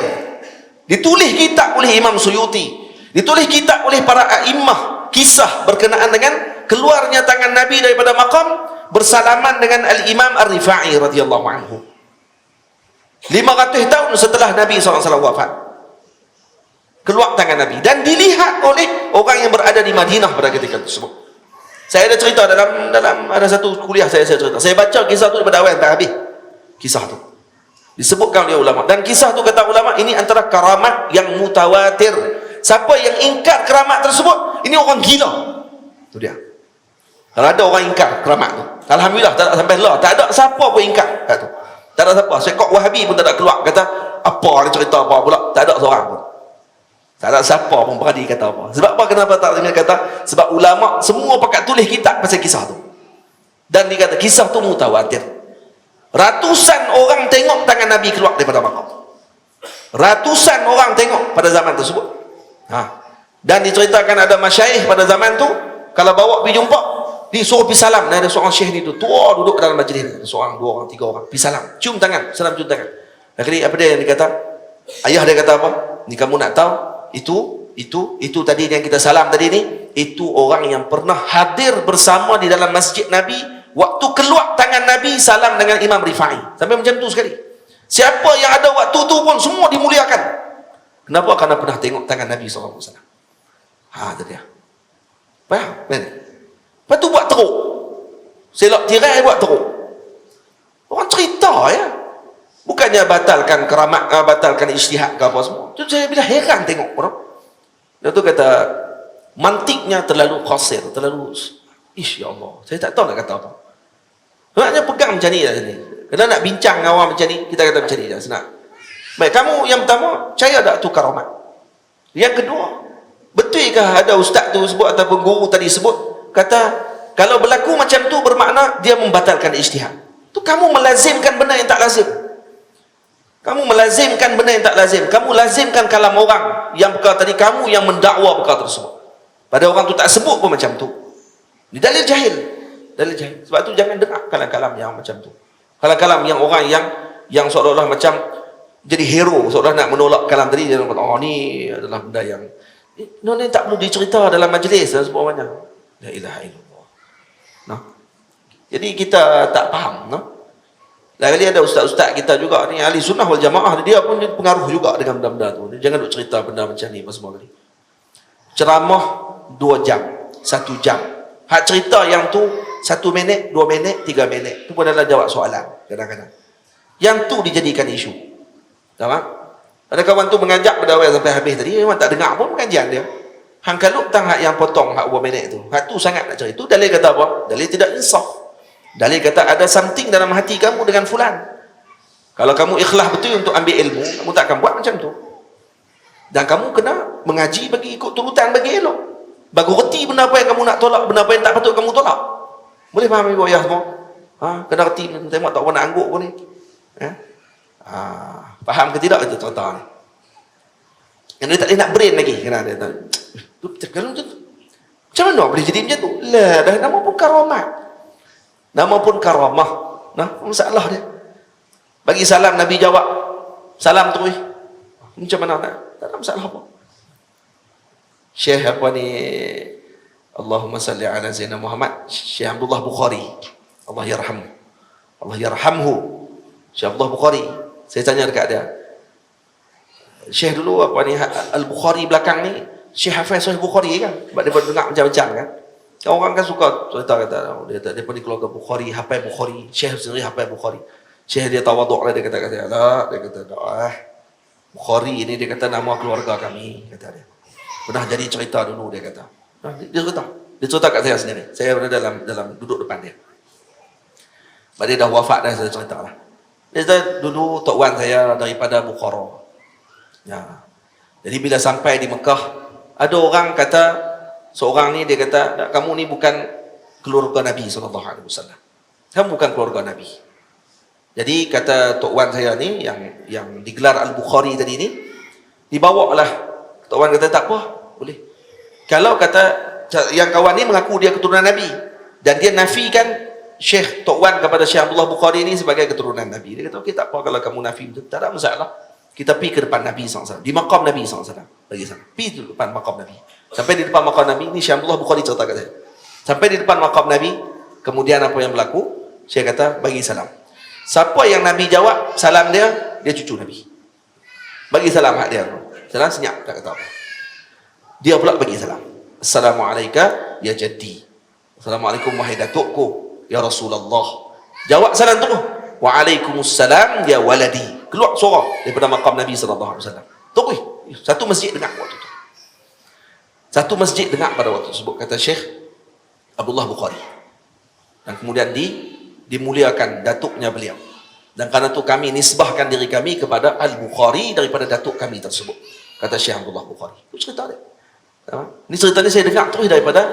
Ditulis kitab oleh Imam Suyuti, ditulis kitab oleh para a'immah, kisah berkenaan dengan keluarnya tangan Nabi daripada maqam bersalaman dengan Al-Imam Ar-Rifa'i radhiyallahu anhu 500 tahun setelah Nabi SAW wafat. Keluar tangan Nabi dan dilihat oleh orang yang berada di Madinah pada ketika tersebut. Saya ada cerita dalam ada satu kuliah saya cerita. Saya baca kisah tu daripada awal sampai habis. Kisah tu disebutkan oleh ulama, dan kisah tu kata ulama ini antara karamat yang mutawatir. Siapa yang ingkar keramat tersebut, ini orang gila. Tu dia. Kalau ada orang ingkar keramat tu, alhamdulillah tak ada sampai lah, tak ada siapa pun ingkar kat tu. Tak ada siapa. Syekh Wahabi pun tak ada keluar kata apa dia cerita apa pula, tak ada seorang pun. Tak ada siapa pun berani kata apa. Sebab apa? Kenapa tak dengar kata? Sebab ulama semua pakat tulis kitab pasal kisah tu. Dan dia kata kisah tu mutawatir. Ratusan orang tengok tangan Nabi keluar daripada makam. Ratusan orang tengok pada zaman tersebut. Dan diceritakan ada masyayikh pada zaman tu, kalau bawa pergi jumpa, disuruh pergi salam. Dan ada seorang syekh ni tu, tua duduk dalam majlis ni. Ada seorang, dua orang, tiga orang. Pergi salam. Cium tangan. Salam cium tangan. Akhirnya apa dia yang dikata? Ayah dia kata apa? Ni kamu nak tahu? Itu tadi yang kita salam tadi ni, itu orang yang pernah hadir bersama di dalam masjid Nabi waktu keluar tangan Nabi salam dengan Imam Rifa'i. Sampai macam tu sekali. Siapa yang ada waktu tu pun semua dimuliakan. Kenapa? Karena pernah tengok tangan Nabi SAW. Itu dia. Faham? Kan? Lepas tu buat teruk. Selok tirai buat teruk. Orang cerita ya. Bukannya batalkan keramat, batalkan ijtihad ke apa semua. Tu saya bila heran tengok orang. Dia tu kata mantiknya terlalu qasir, terlalu ya Allah. Saya tak tahu nak kata apa. Maknanya pegang macam ni lah ni. Kalau nak bincang dengan orang macam ni, kita kata macam ni dah senang. Baik, kamu yang pertama, percaya tak tu karamat? Yang kedua, betulkah ada ustaz tu sebut ataupun guru tadi sebut kata kalau berlaku macam tu bermakna dia membatalkan ijtihad. Tu kamu melazimkan benda yang tak lazim. Kamu melazimkan benda yang tak lazim. Kamu lazimkan kalam orang yang perkara tadi, kamu yang mendakwa perkara tersebut. Pada orang tu tak sebut pun macam tu. Ini dalil jahil. Dalil jahil. Sebab tu jangan dengar kalam-kalam yang macam tu. Kalam-kalam yang orang yang seolah-olah macam jadi hero, seolah nak menolak kalam tadi, dia kata, oh ni adalah benda yang ni tak perlu dicerita dalam majlis dan sebagainya. La ilaha illallah. Jadi kita tak faham, Lagi ada ustaz-ustaz kita juga ni ahli sunnah wal jamaah, dia pun pengaruh juga dengan benda-benda tu. Dia jangan duk cerita benda macam ni apa semua ni. ceramah 2 jam, 1 jam. Hak cerita yang tu 1 minit, 2 minit, 3 minit. Itu pun adalah jawab soalan kadang-kadang. Yang tu dijadikan isu. Tahu tak? Ada kawan tu mengajak pada awal sampai habis tadi, memang tak dengar pun pengajian dia. Hang kalut tang hak yang potong hak 2 minit tu. Hak tu sangat nak cerita. Itu dalil kata apa? Dalil tidak insaf. Dalil kata ada something dalam hati kamu dengan fulan. Kalau kamu ikhlas betul untuk ambil ilmu, kamu tak akan buat macam tu. Dan kamu kena mengaji bagi ikut turutan bagi elok. Bagi reti benda apa yang kamu nak tolak, benda apa yang tak patut kamu tolak. Boleh faham ibu ayah semua? Kena reti, tengok tak pernah nak angguk pun ni. Faham ke tidak itu cerita ni? Yang dia tak boleh nak brain lagi. Kena dia tahu. Macam mana boleh jadi macam tu? Lah, dah nama pun karamah. Nama pun karamah. Nah, masalah dia. Bagi salam, Nabi jawab. Salam terus. Macam mana nak? Tak ada masalah apa. Syekh apa ni? Allahumma salli ala Zainal Muhammad. Syekh Abdullah Bukhari. Allah yarhamhu. Allah yarhamhu. Syekh Abdullah Bukhari. Saya tanya dekat dia. Syekh dulu apa ni? Al-Bukhari belakang ni. Syekh Hafiz Sahih Bukhari kan? Sebab dia dengar macam-macam kan? Orang kan suka cerita kata dia pun di keluarga Bukhari, hafal Bukhari, Syekh sendiri hafal Bukhari. Syekh dia tawaduk lah, dia kata lah, dia kata Bukhari ini dia kata nama keluarga kami, kata dia. Pernah jadi cerita dulu dia kata. Dia cerita kat saya sendiri. Saya berada dalam duduk depan dia. Sebab dia dah wafat dah, saya cerita lah. Dia kata dulu tok wan saya daripada Bukhara. Ya. Jadi bila sampai di Mekah, ada orang kata seorang ni dia kata kamu ni bukan keluarga Nabi SAW. Kamu bukan keluarga Nabi. Jadi kata tok wan saya ni yang digelar Al-Bukhari tadi ni, dibawa lah. Tok wan kata tak apa, boleh. Kalau kata yang kawan ni mengaku dia keturunan Nabi dan dia nafikan Syekh tok wan kepada Syekh Abdullah Bukhari ni sebagai keturunan Nabi. Dia kata okey tak apa kalau kamu nafi betul, tak ada masalah. Kita pergi ke depan Nabi SAW, di maqam Nabi SAW. Bagi sana. Pergi di depan maqam Nabi. Sampai di depan maqam Nabi, ni Syekh Abdullah Bukhari cerita kat saya. Sampai di depan maqam Nabi, kemudian apa yang berlaku? Syekh kata, bagi salam. Siapa yang Nabi jawab, salam dia cucu Nabi. Bagi salam hak dia. Salam senyap, tak kata apa. Dia pula bagi salam. Assalamualaikum ya jaddi. Assalamualaikum wahai datukku, ya Rasulullah. Jawab salam tu. Waalaikumsalam ya waladi. Keluar suara daripada maqam Nabi SAW. Terus satu masjid dengar waktu tu. Satu masjid dengar pada waktu tersebut, kata Syekh Abdullah Bukhari. Dan kemudian dimuliakan datuknya beliau. Dan kerana itu kami nisbahkan diri kami kepada Al-Bukhari daripada datuk kami tersebut. Kata Syekh Abdullah Bukhari. Itu cerita dia. Ini cerita ni saya dengar terus daripada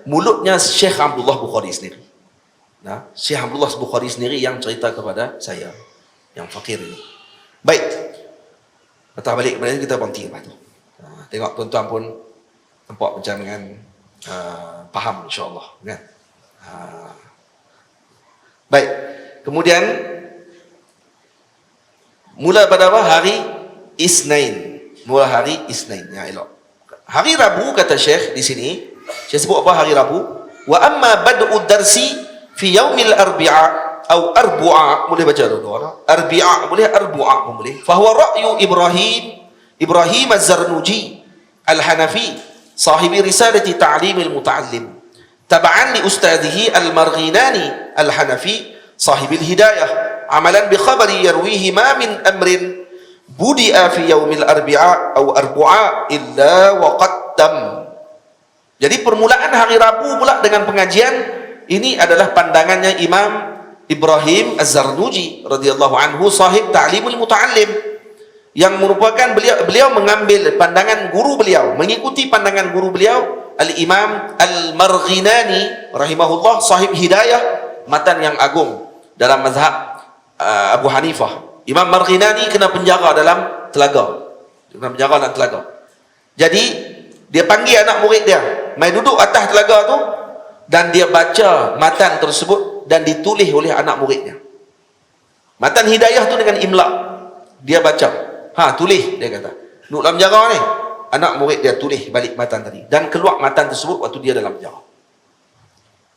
mulutnya Syekh Abdullah Bukhari sendiri. Syekh Abdullah Bukhari sendiri yang cerita kepada saya, yang fakir ini. Baik. Patah balik kepada kita berhenti lepas tu. Tengok tuan-tuan pun nampak macam dengan faham insya-Allah kan. Baik. Kemudian mula pada apa? Hari Isnin. Mula hari Isnin yang elok. Hari Rabu kata Syekh di sini, Syekh sebut apa hari Rabu? Wa amma bad'u darsi fi yaumil arbi'a atau arbu'a, boleh baca dulu. Arbi'a boleh, arbu'a pun boleh. Fahuwa ra'yu Ibrahim Az-Zarnuji Al-Hanafi sahibi risalati ta'limil muta'allim tab'an li ustadhihi Al-Marghinani Al-Hanafi sahibil hidayah amalan bi khabari yarwihi ma min amrin budi'a fi yaumil arbi'a atau arbu'a illa wa qattam. Jadi permulaan hari Rabu pula dengan pengajian ini adalah pandangannya Imam Ibrahim Az-Zarnuji radhiyallahu anhu sahib Ta'limul Muta'allim, yang merupakan beliau mengambil pandangan guru beliau, mengikuti pandangan guru beliau Al-Imam Al-Marghinani rahimahullah sahib hidayah, matan yang agung dalam mazhab Abu Hanifah. Imam Marghinani kena penjara dalam telaga. Jadi dia panggil anak murid dia, mai duduk atas telaga tu, dan dia baca matan tersebut dan ditulis oleh anak muridnya. Matan hidayah tu dengan imla. Dia baca. Tulis, dia kata. Duduk dalam penjara ni. Anak murid dia tulis balik matan tadi. Dan keluar matan tersebut waktu dia dalam penjara.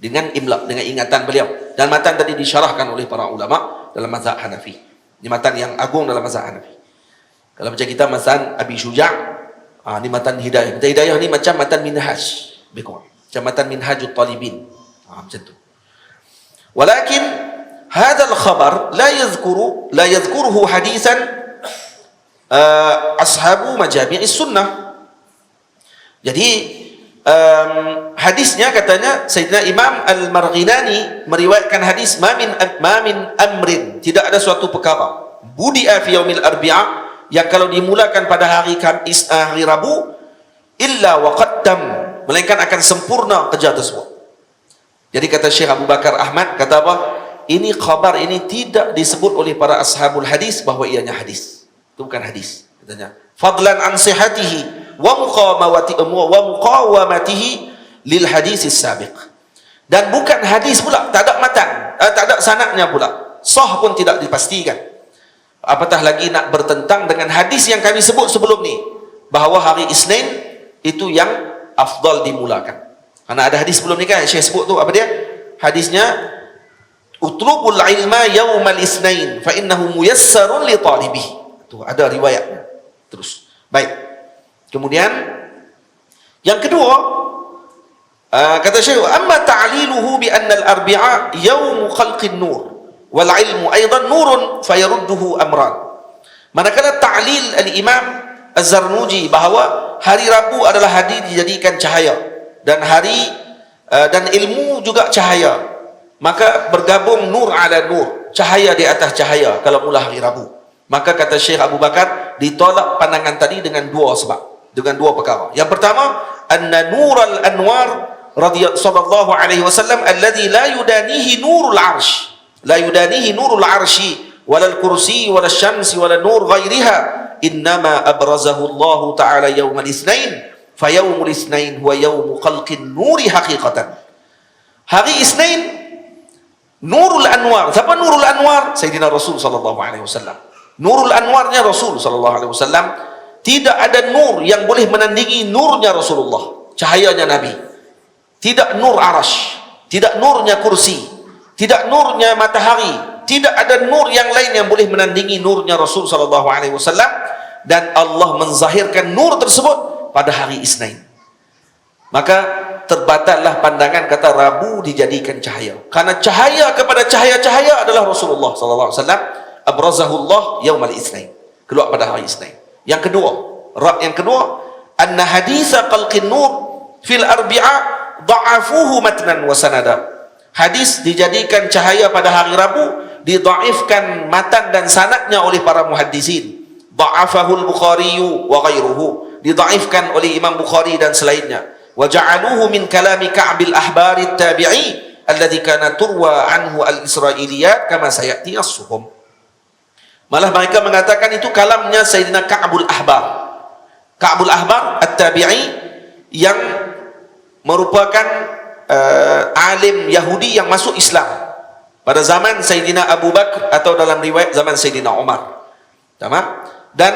Dengan imla, dengan ingatan beliau. Dan matan tadi disyarahkan oleh para ulama dalam mazhab Hanafi. Ini matan yang agung dalam mazhab Hanafi. Kalau macam kita, mazhab Abi Syuja' Ni matan hidayah. Matan hidayah ni macam matan minhaj. Macam matan minhajut talibin. Macam tu. Walakin hadzal khabar la yadhkuruhu hadisan ashabu majami'is sunnah. Jadi hadisnya katanya Sayyidina Imam Al-Marghinani meriwayatkan hadis ma min amrin, tidak ada suatu perkara budi'a fi yaumil arbi'a, yang kalau dimulakan pada hari Rabu, illa wa qaddam, melainkan akan sempurna kerja tersebut. Jadi kata Syekh Abu Bakar Ahmad, kata apa? Ini khabar ini tidak disebut oleh para ashabul hadis bahawa ianya hadis. Itu bukan hadis, katanya. Fadlan an sihatihi wa muqawamatihi lil hadis sabiq. Dan bukan hadis pula, tak ada matan, tak ada sanadnya pula. Sah pun tidak dipastikan. Apatah lagi nak bertentang dengan hadis yang kami sebut sebelum ni, bahawa hari Isnin itu yang afdal dimulakan. Karena ada hadis sebelum ni kan Syekh sebut tu, apa dia? Hadisnya utlubul ilma yaumal isnain fa innahu muyassarun li talibih. Tu ada riwayatnya. Terus. Baik. Kemudian yang kedua, kata Syekh, amma ta'liluhu bi anna al-arbi'a yaum khalqin nur wal ilmu aidan nurun fayarudduhu amran. Manakala ta'lil al-Imam Az-Zarnuji bahawa hari Rabu adalah hari dijadikan cahaya, dan dan ilmu juga cahaya, maka bergabung nur ala nur, cahaya di atas cahaya kalau mula hari Rabu. Maka kata Syekh Abu Bakar, ditolak pandangan tadi dengan dua sebab, dengan dua perkara. Yang pertama, anna nural anwar sallallahu alaihi wasallam alladhi la yudanihi nurul arsh, la yudanihi nurul arshi walal kursi walal syamsi walal nur ghairiha, innama abrazahu Allah ta'ala yawmal isnain fa yawmul isnain huwa yawmu khalqin nuri haqiqatan. Hari Isnin nurul anwar. Siapa nurul anwar? Sayyidina Rasul sallallahu alaihi wasallam. Nurul anwarnya Rasul sallallahu alaihi wasallam. Tidak ada nur yang boleh menandingi nurnya Rasulullah, cahayanya Nabi. Tidak nur arash, tidak nurnya kursi, tidak nurnya matahari, tidak ada nur yang lain yang boleh menandingi nurnya Rasul sallallahu alaihi wasallam. Dan Allah menzahirkan nur tersebut pada hari Isnin. Maka terbatallah pandangan kata Rabu dijadikan cahaya, karena cahaya kepada cahaya-cahaya adalah Rasulullah sallallahu alaihi wasallam. Abrazahullah yaumal Isnin, keluar pada hari Isnin. Yang kedua, anna haditha khalqin nur fil arbi'a dha'afuhu matnan wa sanada. Hadis dijadikan cahaya pada hari Rabu didhaifkan matan dan sanadnya oleh para muhaddisin. Dha'afahu al-Bukhari wa ghairuhu, didhaifkan oleh Imam Bukhari dan selainnya. Wa ja'aluhu min kalami Ka'bil ahbari tabi'i alladhi kana turwa anhu al-Israiliyat kama sayati as-suhum. Malah mereka mengatakan itu kalamnya Sayyidina Ka'bul Ahbar. Ka'bul Ahbar at-tabi'i yang merupakan alim Yahudi yang masuk Islam pada zaman Sayyidina Abu Bakar, atau dalam riwayat zaman Sayyidina Umar. Tamam? Dan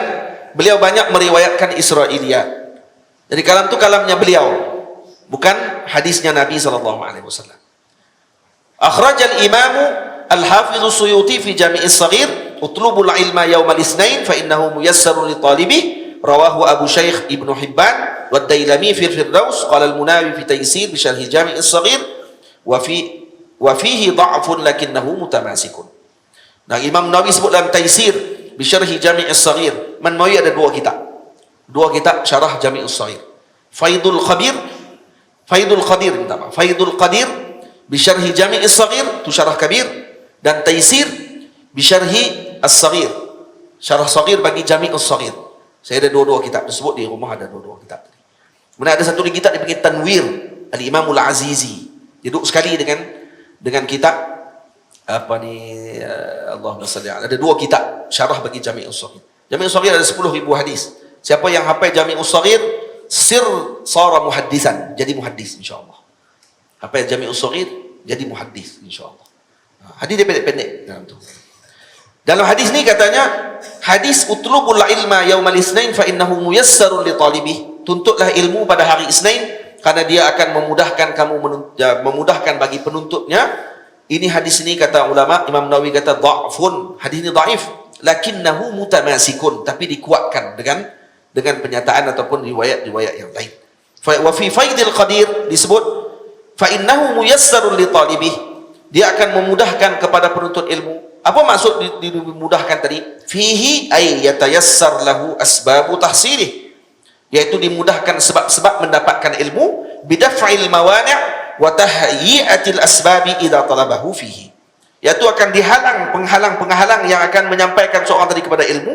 beliau banyak meriwayatkan Israiliyat. Jadi kalam itu kalamnya beliau, bukan hadisnya Nabi sallallahu alaihi wasallam. Akhraj al-Imam Al-Hafiz As-Suyuti fi Jami' As-Saghir utlubul ilma yaumal isnain fa innahu muyassarun li talibi, rawahu Abu Shaykh Ibnu Hibban wa Dailami fi Firdaus, qala al-Munawi fi Taysir bi Syarh Jami' As-Saghir wa fihi dha'fun lakinnahu mutamasikun. Nah, Imam Nawawi sebut dalam Taysir bi Syarh Jami' As-Saghir. Man Nawawi ada dua kitab syarah Jami' As-Saghir. Faidul Qadir bi Syarh Jami' As-Saghir, tu syarah kabir, dan Taysir bi Syarh As-Saghir, syarah saghir bagi Jami' As-Saghir. Saya ada dua-dua kitab tersebut di rumah, ada dua-dua kitab tadi. Kemudian ada satu lagi kitab dipanggil Tanwir Al-Imam Al-Azizi. Duduk sekali dengan kitab apa ni, Allahumma salli ala, ada dua kitab syarah bagi Jami' As-Saghir. Jami' As-Saghir ada 10,000 hadis. Siapa yang hafal Jami' As-Saghir sara muhaddisan, jadi muhaddis insyaallah. Hafal Jami' As-Saghir jadi muhaddis insyaallah. Hadis dia pendek-pendek dalam tu. Dalam hadis ni katanya, hadis utlubul ilma yaumal isnain fa innahu muyassarun li talibih, tuntutlah ilmu pada hari Isnin karena dia akan memudahkan bagi penuntutnya. Ini hadis ini kata ulama, Imam Nawawi kata dha'fun, hadis ini dhaif, lakinnahu mutamasikun, tapi dikuatkan dengan dengan penyataan ataupun riwayat-riwayat yang lain. Wa fi faidil qadir disebut fa innahu muyassarun li talibih, dia akan memudahkan kepada penuntut ilmu. Apa maksud dimudahkan tadi? Fihi ay yatayassar lahu asbabu tahsilih, yaitu dimudahkan sebab-sebab mendapatkan ilmu, bidaf'il mawani' wa tahyi'atil asbabi idza talabahu fihi, yaitu akan dihalang penghalang-penghalang yang akan menyampaikan seorang tadi kepada ilmu,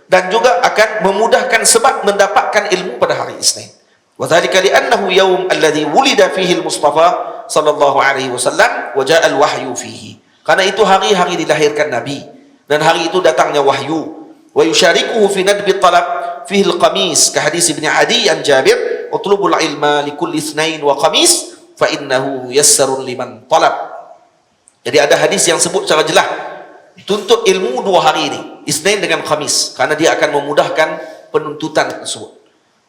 dan juga akan memudahkan sebab mendapatkan ilmu pada hari Isnin. Wa dzalika li'annahu yaum alladhi wulida fihi al-Mustafa sallallahu alaihi wasallam wa ja'a al-wahyu fihi, karena itu hari-hari dilahirkan Nabi dan hari itu datangnya wahyu. Wa yusyarikuhu fi nadbi talab fihi al-qamis ka hadis Ibnu Adi an Jabir, utlubul ilma li kulli itsnain wa qamis fa innahu yassarun liman talab. Jadi ada hadis yang sebut secara jelas tuntut ilmu 2 hari ini, Isnin dengan Khamis, karena dia akan memudahkan penuntutan tersebut.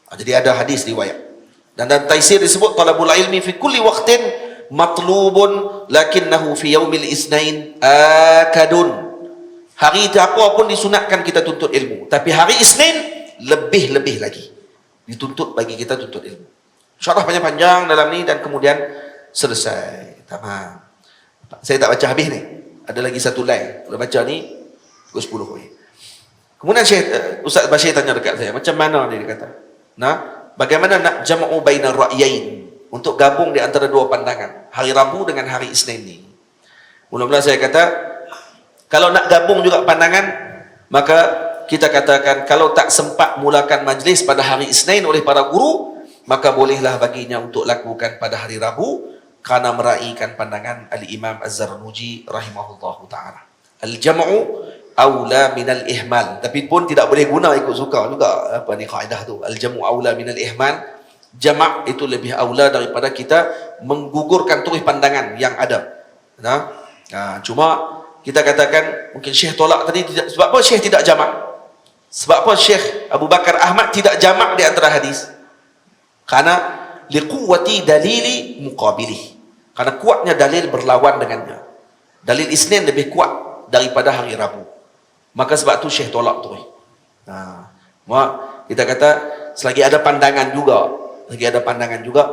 Jadi ada hadis riwayat. Dan dalam taisir disebut talabul ilmi fi kulli waqtin matlubun lakinnahu fi yaumil isnain akadun. Hari itu apa pun disunatkan kita tuntut ilmu, tapi hari Isnin lebih-lebih lagi dituntut bagi kita tuntut ilmu. InsyaAllah panjang-panjang dalam ni dan kemudian selesai. Tamam. Saya tak baca habis ni. Ada lagi satu line. Kalau baca ni pukul 10. Kemudian Ustaz Bashir tanya dekat saya, macam mana dia kata? Bagaimana nak jam'u bainar ra'yain, untuk gabung di antara 2 pandangan, hari Rabu dengan hari Isnin ni. Mula-mula saya kata, kalau nak gabung juga pandangan, maka kita katakan kalau tak sempat mulakan majlis pada hari Isnin oleh para guru, maka bolehlah baginya untuk lakukan pada hari Rabu, kerana meraihkan pandangan Al-Imam Az-Zarnuji rahimahullahu ta'ala. Al-jam'u aula minal ihmal. Tapi pun tidak boleh guna ikut suka juga. Apa ni kaedah tu? Al-jam'u aula minal ihmal. Jama' itu lebih aula daripada kita menggugurkan terus pandangan yang ada. Cuma kita katakan mungkin Syekh tolak tadi tidak. Sebab apa Syekh tidak jama'? Sebab apa Syekh Abu Bakar Ahmad tidak jama' di antara hadis? Karena liquwati dalili muqabilih, karena kuatnya dalil berlawan dengannya. Dalil Isnin lebih kuat daripada hari Rabu. Maka sebab tu Syekh tolak tu. Kita kata selagi ada pandangan juga,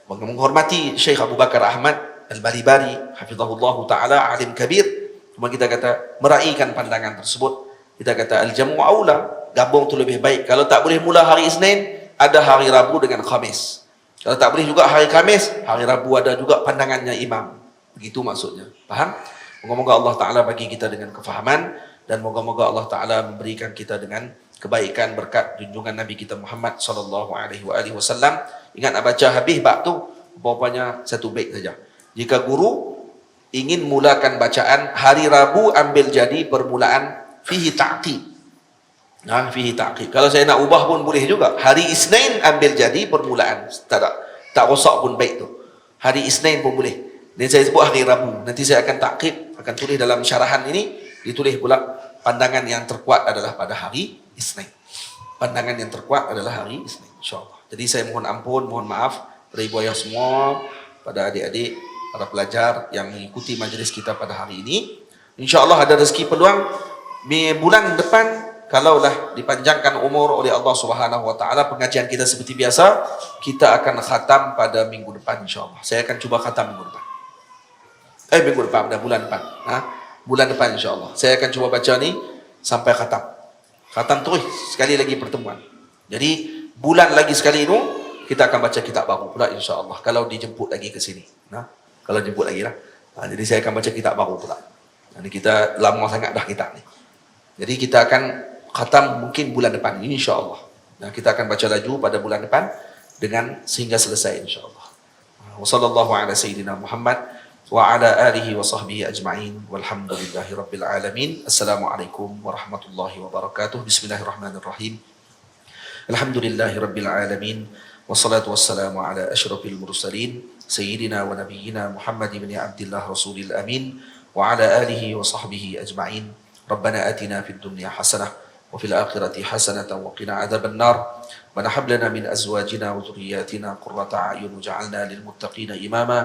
menghormati Syekh Abu Bakar Ahmad Al-Baribari hafizahullah taala, alim kabir. Cuma kita kata meraihkan pandangan tersebut, kita kata al-jamu aula, gabung tu lebih baik. Kalau tak boleh mula hari Isnin, ada hari Rabu dengan Khamis. Kalau tak boleh juga hari Khamis, hari Rabu ada juga pandangannya imam. Begitu maksudnya. Faham? Moga-moga Allah Ta'ala bagi kita dengan kefahaman, dan moga-moga Allah Ta'ala memberikan kita dengan kebaikan berkat junjungan Nabi kita Muhammad SAW. Ingat nak baca habis bab tu, bapaknya 1 bait saja. Jika guru ingin mulakan bacaan, hari Rabu ambil jadi permulaan fihi ta'qib. Fihi ta'qib. Kalau saya nak ubah pun boleh juga. Hari Isnin ambil jadi permulaan. Tak rosak pun baik tu. Hari Isnin pun boleh. Dan saya sebut hari Rabu. Nanti saya akan ta'qib, akan tulis dalam syarahan ini, ditulis pula pandangan yang terkuat adalah pada hari Isnin. Pandangan yang terkuat adalah hari Isnin, insyaAllah. Jadi saya mohon ampun, mohon maaf pada ibu ayah semua, pada adik-adik, para pelajar yang mengikuti majlis kita pada hari ini. InsyaAllah ada rezeki peluang bulan depan, kalaulah dipanjangkan umur oleh Allah Subhanahu wa taala, pengajian kita seperti biasa, kita akan khatam pada minggu depan insya-Allah. Saya akan cuba khatam minggu depan. Minggu depan, dah bulan depan. Bulan depan insya-Allah. Saya akan cuba baca ni sampai khatam. Khatam terus sekali lagi pertemuan. Jadi bulan lagi sekali itu kita akan baca kitab baru pula insya-Allah, kalau dijemput lagi ke sini. Kalau jemput lagi lah. Jadi saya akan baca kitab baru pula. Jadi kita lama sangat dah kitab ni. Jadi kita akan khatam mungkin bulan depan insya-Allah. Dan kita akan baca laju pada bulan depan dengan sehingga selesai insya-Allah. Wa sallallahu ala sayyidina Muhammad wa ala alihi wa sahbihi ajma'in walhamdulillahi rabbil alamin. Assalamualaikum warahmatullahi wabarakatuh. Bismillahirrahmanirrahim. Alhamdulillahi rabbil alamin. Wassalatu wassalamu ala asyrafil mursalin sayyidina wa nabiyyina Muhammad ibn Abdullah rasulil amin wa ala alihi wa sahbihi ajma'in. Rabbana atina fid dunya hasanah وفي الآخرة حسنة وقنا عذاب النار ونهب لنا من أزواجنا وذرياتنا قرة أعين وجعلنا للمتقين إماما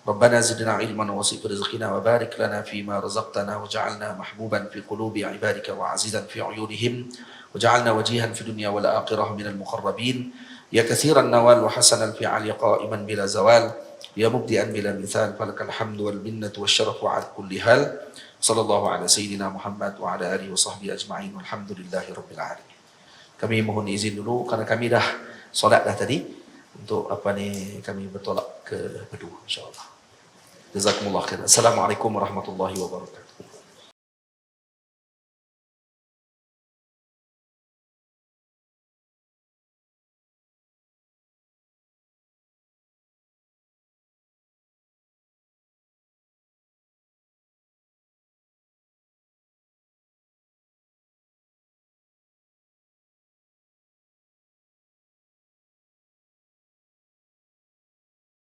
ربنا زدنا علما وسع رزقنا وبارك لنا فيما رزقتنا وجعلنا محبوبا في قلوب عبادك وعزيزا في عيونهم وجعلنا وجيها في الدنيا والآخرة من المقربين يا كثير النوال وحسن الفعل قائما بلا زوال يا مبدئا بلا مثال فلك الحمد والمنة والشرف على كل حال صلى الله على سيدنا محمد وعلى آله وصحبه أجمعين والحمد لله رب العالمين. Kami mohon izin dulu karena kami dah solat dah tadi untuk kami bertolak ke Bedu insyaallah. Jazakumullah khairan. Assalamualaikum warahmatullahi wabarakatuh.